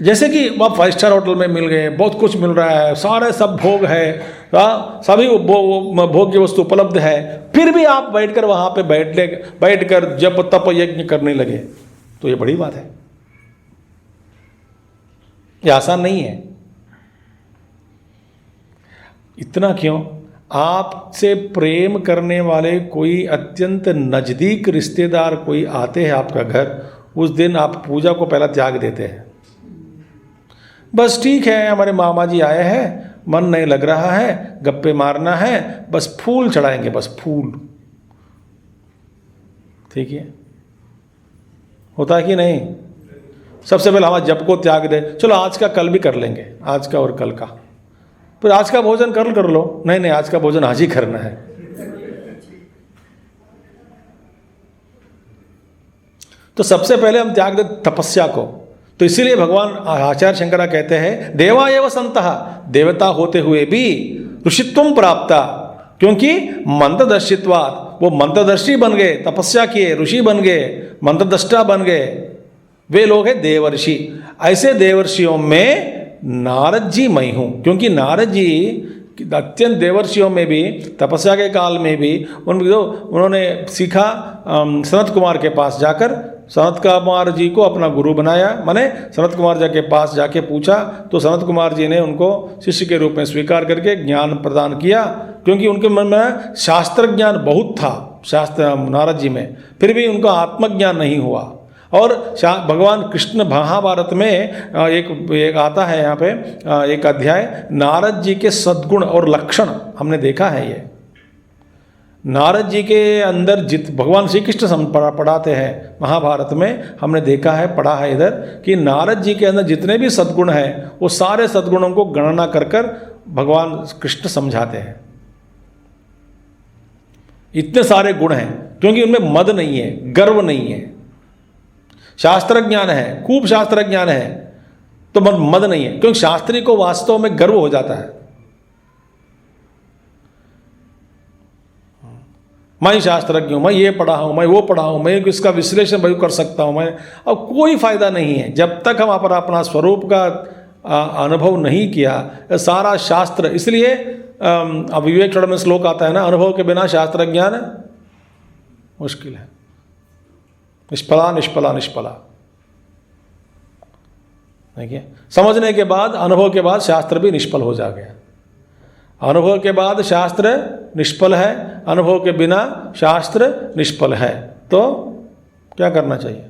जैसे कि आप 5 स्टार होटल में मिल गए, बहुत कुछ मिल रहा है, सारे सब भोग है, सभी भोग्य वस्तु उपलब्ध है, फिर भी आप बैठकर वहाँ पे बैठकर जप तप यज्ञ करने लगे, तो ये बड़ी बात है। ये आसान नहीं है। इतना क्यों? आपसे प्रेम करने वाले कोई अत्यंत नज़दीक रिश्तेदार कोई आते हैं आपका घर, उस दिन आप पूजा को पहला त्याग देते हैं। बस ठीक है, हमारे मामा जी आए हैं, मन नहीं लग रहा है, गप्पे मारना है, बस फूल चढ़ाएंगे, बस फूल। ठीक है, होता है कि नहीं? सबसे पहले हमारा जप को त्याग दे, चलो आज का कल भी कर लेंगे, आज का और कल का, फिर आज का भोजन कल कर लो, नहीं नहीं आज का भोजन आज ही करना है। तो सबसे पहले हम त्याग दे तपस्या को। तो इसीलिए भगवान आचार्य शंकरा कहते हैं देवा एव संतः, देवता होते हुए भी ऋषित्वम प्राप्ता, क्योंकि मंत्रदर्शित्वात्, वो मंत्रदर्शी बन गए, तपस्या किए, ऋषि बन गए, मंत्रदृष्टा बन गए, वे लोग हैं देवर्षि। ऐसे देवर्षियों में नारद जी मैं हूँ, क्योंकि नारद जी अत्यंत देवर्षियों में भी, तपस्या के काल में भी उन्होंने सीखा सनत कुमार के पास जाकर, सनत कुमार जी को अपना गुरु बनाया। माने सनत कुमार जी के पास जाके पूछा तो सनत कुमार जी ने उनको शिष्य के रूप में स्वीकार करके ज्ञान प्रदान किया, क्योंकि उनके मन में शास्त्र ज्ञान बहुत था, शास्त्र नारद जी में, फिर भी उनका आत्मज्ञान नहीं हुआ। और भगवान कृष्ण महाभारत में एक आता है यहाँ पे एक अध्याय, नारद जी के सद्गुण और लक्षण हमने देखा है। ये नारद जी के अंदर भगवान श्री कृष्ण पढ़ाते हैं महाभारत में, हमने देखा है, पढ़ा है इधर, कि नारद जी के अंदर जितने भी सद्गुण हैं वो सारे सद्गुणों को गणना कर कर भगवान कृष्ण समझाते हैं। इतने सारे गुण हैं, क्योंकि उनमें मद नहीं है, गर्व नहीं है, शास्त्र ज्ञान है, खूब शास्त्र ज्ञान है, तो मद नहीं है, क्योंकि शास्त्री को वास्तव में गर्व हो जाता है, मैं शास्त्रज्ञ हूँ, मैं ये पढ़ा हूँ, मैं वो पढ़ा हूँ, मैं इसका विश्लेषण भी कर सकता हूँ मैं। अब कोई फायदा नहीं है जब तक हम अपना स्वरूप का अनुभव नहीं किया। सारा शास्त्र, इसलिए अब विवेक चौड़ में श्लोक आता है ना, अनुभव के बिना शास्त्र ज्ञान मुश्किल है, निष्फला निष्फला निष्फला। देखिए, समझने के बाद, अनुभव के बाद शास्त्र भी निष्फल हो जा गया। अनुभव के बाद शास्त्र निष्फल है, अनुभव के बिना शास्त्र निष्फल है, तो क्या करना चाहिए?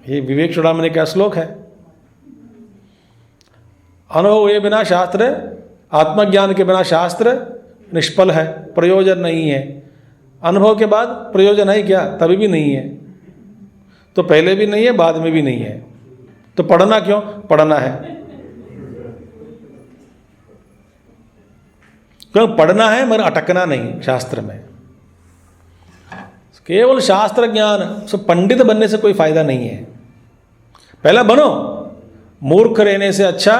ये विवेक चूड़ामणि का श्लोक है, अनुभव के बिना शास्त्र, आत्मज्ञान के बिना शास्त्र निष्फल है, प्रयोजन नहीं है। अनुभव के बाद प्रयोजन है क्या? तभी भी नहीं है, तो पहले भी नहीं है, बाद में भी नहीं है, तो पढ़ना क्यों? पढ़ना है क्यों? पढ़ना है मगर अटकना नहीं शास्त्र में। केवल शास्त्र ज्ञान, सब पंडित बनने से कोई फायदा नहीं है। पहला बनो, मूर्ख रहने से अच्छा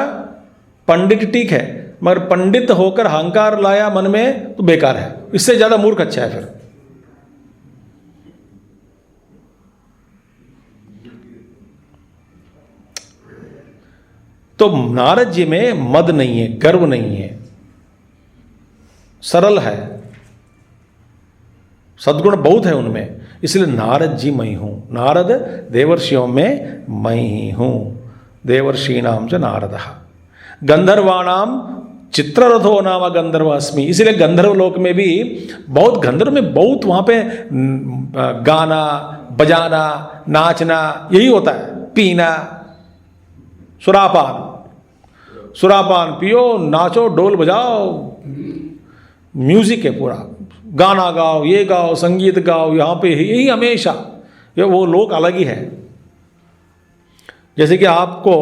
पंडित ठीक है, मगर पंडित होकर अहंकार लाया मन में तो बेकार है, इससे ज्यादा मूर्ख अच्छा है। फिर तो नारद जी में मद नहीं है, गर्व नहीं है, सरल है, सद्गुण बहुत है उनमें, इसलिए नारद जी मैं हूं। नारद देवर्षियों में मैं ही हूं, देवर्षीणाम च नारदः, गंधर्वाणाम चित्ररथो नाम गंधर्व अस्मि। इसलिए गंधर्व लोक में भी बहुत, गंधर्व में बहुत वहां पे गाना बजाना नाचना यही होता है, पीना, सुरापान पियो, नाचो, ढोल बजाओ, म्यूजिक है पूरा, गाना गाओ, ये गाओ, संगीत गाओ, यहाँ पे यही हमेशा, ये वो लोक अलग ही है। जैसे कि आपको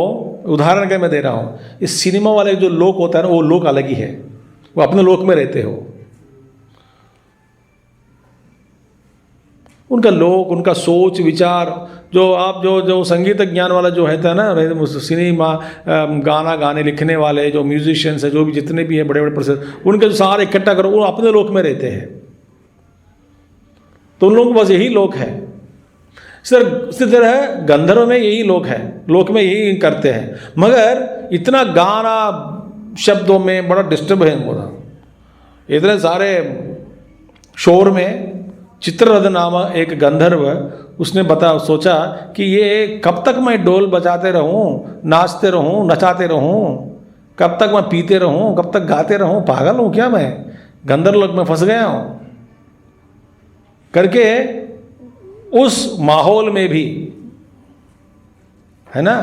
उदाहरण के मैं दे रहा हूँ, इस सिनेमा वाले जो लोक होता है ना, वो लोक अलग ही है, वो अपने लोक में रहते हो। उनका लोक, उनका सोच विचार, जो आप जो संगीत ज्ञान वाला जो है ना, सिनेमा गाना गाने लिखने वाले जो म्यूजिशियंस हैं, जो भी जितने भी हैं बड़े बड़े प्रसिद्ध, उनके जो सारे इकट्ठा करो, वो अपने लोक में रहते हैं। तो उन लोगों के पास यही लोक है। इसी तरह गंधर्व में यही लोक है, लोक में यही करते हैं, मगर इतना गाना शब्दों में बड़ा डिस्टर्ब है बोला, इतने सारे शोर में। चित्ररथ नाम एक गंधर्व, उसने सोचा कि ये कब तक मैं ढोल बजाते रहूं, नाचते रहूं, नचाते रहूं, कब तक मैं पीते रहूं, कब तक गाते रहूं, पागल हूं क्या मैं, गंधर्व लोक में फंस गया हूं करके उस माहौल में भी है ना।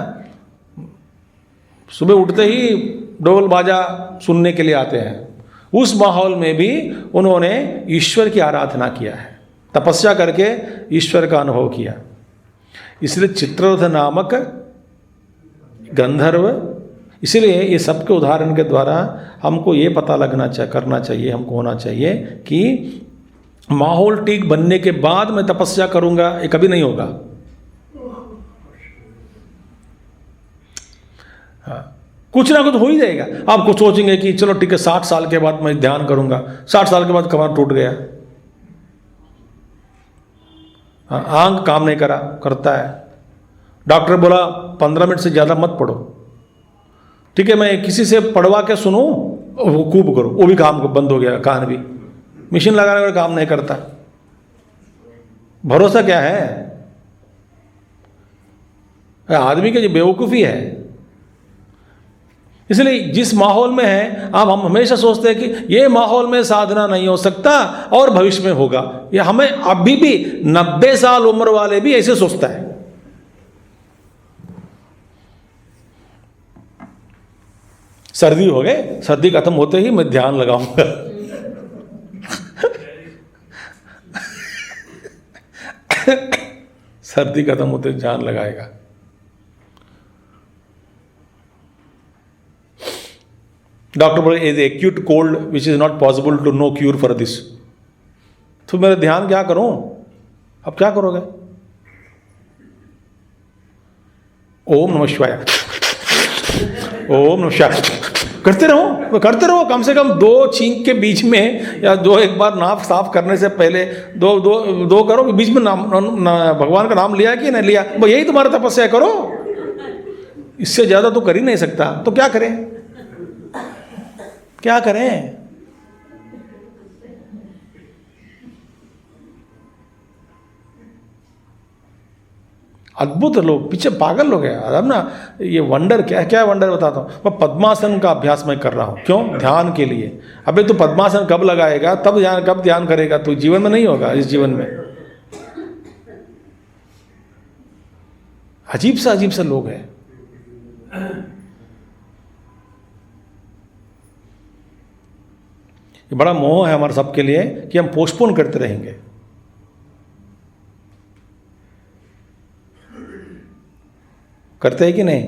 सुबह उठते ही ढोल बाजा सुनने के लिए आते हैं। उस माहौल में भी उन्होंने ईश्वर की आराधना किया है, तपस्या करके ईश्वर का अनुभव किया। इसलिए चित्ररथ नामक गंधर्व, इसलिए ये सबके उदाहरण के द्वारा हमको ये पता करना चाहिए, हमको होना चाहिए कि माहौल ठीक बनने के बाद मैं तपस्या करूंगा, ये कभी नहीं होगा। हाँ, कुछ ना कुछ हो ही जाएगा। आप कुछ सोचेंगे कि चलो ठीक है 60 साल के बाद मैं ध्यान करूंगा, 60 साल के बाद कमर टूट गया, आंख काम नहीं करता है, डॉक्टर बोला 15 मिनट से ज़्यादा मत पढ़ो। ठीक है, मैं किसी से पढ़वा के सुनूं, वो खूब करो, वो भी काम बंद हो गया, कान भी मशीन लगाने का काम नहीं करता। भरोसा क्या है? आदमी की जो बेवकूफ़ी है। इसलिए जिस माहौल में है, अब हम हमेशा सोचते हैं कि ये माहौल में साधना नहीं हो सकता और भविष्य में होगा। ये हमें अभी भी 90 साल उम्र वाले भी ऐसे सोचता है। सर्दी हो गए, सर्दी खत्म होते ही मैं ध्यान लगाऊंगा। सर्दी खत्म होते ध्यान लगाएगा। डॉक्टर बोले is acute cold which is not possible to no cure for this. तो मेरा ध्यान क्या करूं? अब क्या करोगे? ओम नमः शिवाय, ओम नमः शिवाय करते रहो। कम से कम 2 छींक के बीच में, या 2 एक बार नाक साफ करने से पहले दो करो कि बीच में भगवान का नाम लिया कि नहीं लिया, यही तुम्हारा तपस्या करो। इससे ज्यादा तो कर ही नहीं सकता, तो क्या करें? अद्भुत लोग, पीछे पागल लोग हैं। अब ना ये वंडर क्या वंडर बताता हूँ मैं। पद्मासन का अभ्यास मैं कर रहा हूँ। क्यों? ध्यान के लिए। अबे तो पद्मासन कब लगाएगा, कब ध्यान करेगा? तो जीवन में नहीं होगा। इस जीवन में अजीब सा लोग हैं। ये बड़ा मोह है हमारे सबके लिए कि हम पोस्टपोन करते रहेंगे। करते हैं कि नहीं?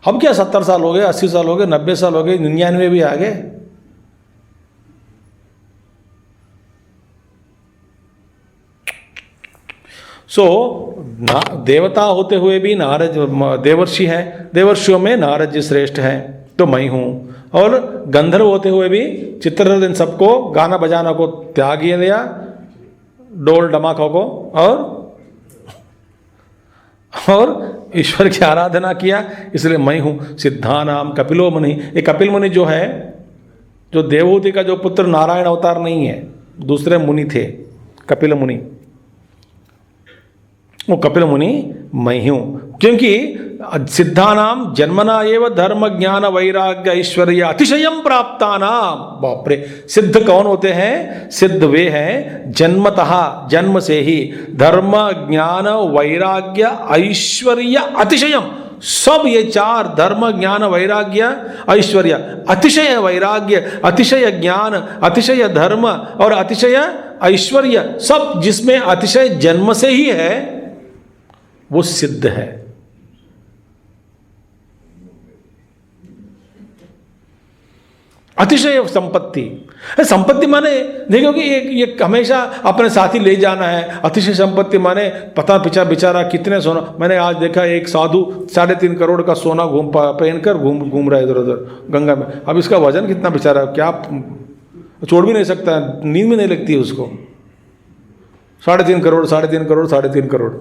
हम क्या 70 साल हो गए, 80 साल हो गए, 90 साल हो गए, 99 भी आ गए। देवता होते हुए भी नारद देवर्षि हैं, देवर्षियों में नारद जी श्रेष्ठ हैं, तो मैं हूं। और गंधर्व होते हुए भी चित्ररथ इन सबको गाना बजाना को त्याग दिया, डोल डमाकों को, और ईश्वर की आराधना किया। इसलिए मैं हूं। सिद्धानाम कपिलो मुनि, ये कपिल मुनि जो है, जो देवहूति का जो पुत्र नारायण अवतार नहीं है, दूसरे मुनि थे कपिल मुनि, वो कपिल मुनि मैं हूं। क्योंकि सिद्धानाम जन्मना एव धर्म ज्ञान वैराग्य ऐश्वर्य अतिशयम प्राप्तानाम। बाप रे, सिद्ध कौन होते हैं? सिद्ध वे हैं जन्मतः, जन्म से ही धर्म ज्ञान वैराग्य ऐश्वर्य अतिशयम। सब ये 4 धर्म ज्ञान वैराग्य ऐश्वर्य, अतिशय वैराग्य, अतिशय ज्ञान, अतिशय धर्म और अतिशय ऐश्वर्य, सब जिसमें अतिशय जन्म से ही है, वो सिद्ध है। अतिशय संपत्ति माने देखो कि एक हमेशा अपने साथ ही ले जाना है। अतिशय संपत्ति माने पता पिछा बेचारा कितने सोना। मैंने आज देखा एक साधु 3.5 करोड़ का सोना पहनकर घूम रहा है इधर उधर गंगा में। अब इसका वजन कितना बेचारा, क्या छोड़ भी नहीं सकता, नींद में नहीं लगती है उसको। 3.5 करोड़, 3.5 करोड़, 3.5 करोड़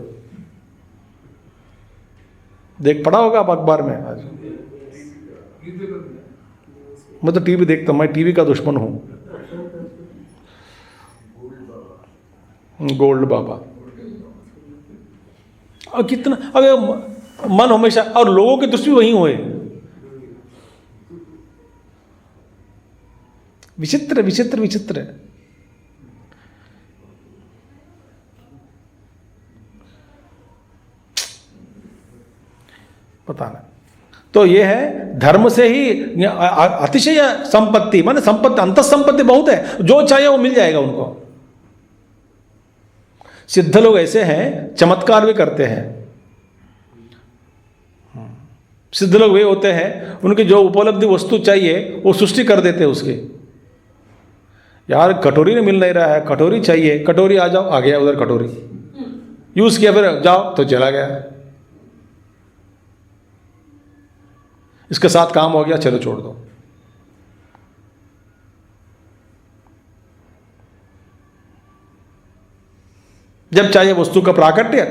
देख पड़ा होगा आप अखबार में आज। मैं तो टीवी देखता हूं, मैं टीवी का दुश्मन हूं। गोल्ड बाबा। और कितना, अगर मन हमेशा, और लोगों के दृष्टि वही हुए। विचित्र विचित्र विचित्र। पता नहीं। तो ये है धर्म से ही अतिशय संपत्ति, माने संपत्ति, अंत संपत्ति बहुत है, जो चाहिए वो मिल जाएगा उनको। सिद्ध लोग ऐसे हैं, चमत्कार भी करते हैं। सिद्ध लोग वे होते हैं, उनकी जो उपलब्धि वस्तु चाहिए वो सृष्टि कर देते हैं उसकी। यार कटोरी नहीं मिल नहीं रहा है, कटोरी चाहिए, कटोरी आ जाओ, आ गया उधर कटोरी, यूज किया, फिर जाओ तो चला गया, इसके साथ काम हो गया, चलो छोड़ दो। जब चाहिए वस्तु का प्राकट्य,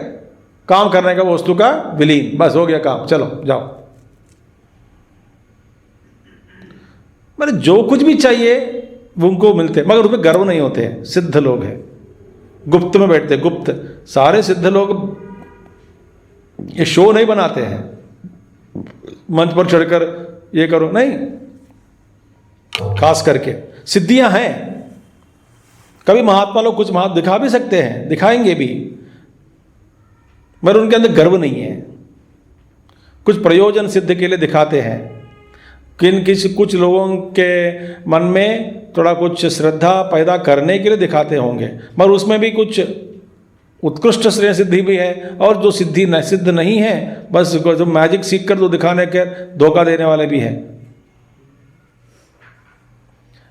काम करने का वस्तु का विलीन, बस हो गया काम, चलो जाओ। मतलब जो कुछ भी चाहिए वो उनको मिलते, मगर उसमें गर्व नहीं होते हैं। सिद्ध लोग हैं, गुप्त में बैठते, गुप्त। सारे सिद्ध लोग ये शो नहीं बनाते हैं, मंच पर चढ़कर ये करो, नहीं। खास करके सिद्धियां हैं, कभी महात्मा लोग कुछ महात्मा दिखा भी सकते हैं, दिखाएंगे भी, मगर उनके अंदर गर्व नहीं है। कुछ प्रयोजन सिद्ध के लिए दिखाते हैं, कुछ लोगों के मन में थोड़ा कुछ श्रद्धा पैदा करने के लिए दिखाते होंगे, मगर उसमें भी कुछ उत्कृष्ट श्रेय सिद्धि भी है, और जो सिद्धि सिद्ध नहीं है, बस जो मैजिक सीख कर जो दिखाने के धोखा देने वाले भी हैं।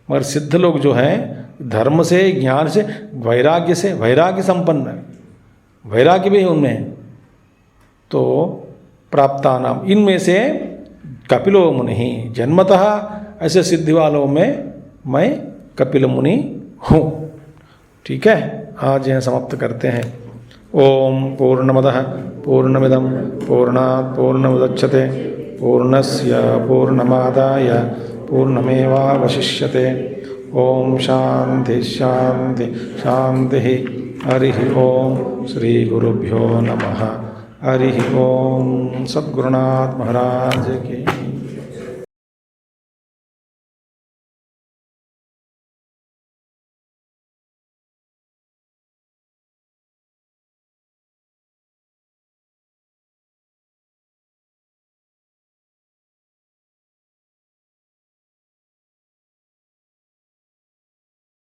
मगर सिद्ध लोग जो हैं धर्म से, ज्ञान से, वैराग्य संपन्न, वैराग्य भी है उनमें। तो प्राप्ता नाम, इनमें से कपिलो मुनि, जन्मतः ऐसे सिद्धि वालों में मैं कपिल मुनि हूँ। ठीक है, आज यह समाप्त करते हैं। ओम पूर्णमदः पूर्णमिदं पूर्णात् पूर्णमुदच्यते पूर्णस्य पूर्णमादाय पूर्णमेवावशिष्यते। ओम शांति शांति शांति। हरि ओम श्री गुरुभ्यो नमः। हरि ओम। सद्गुरुनाथ महाराज की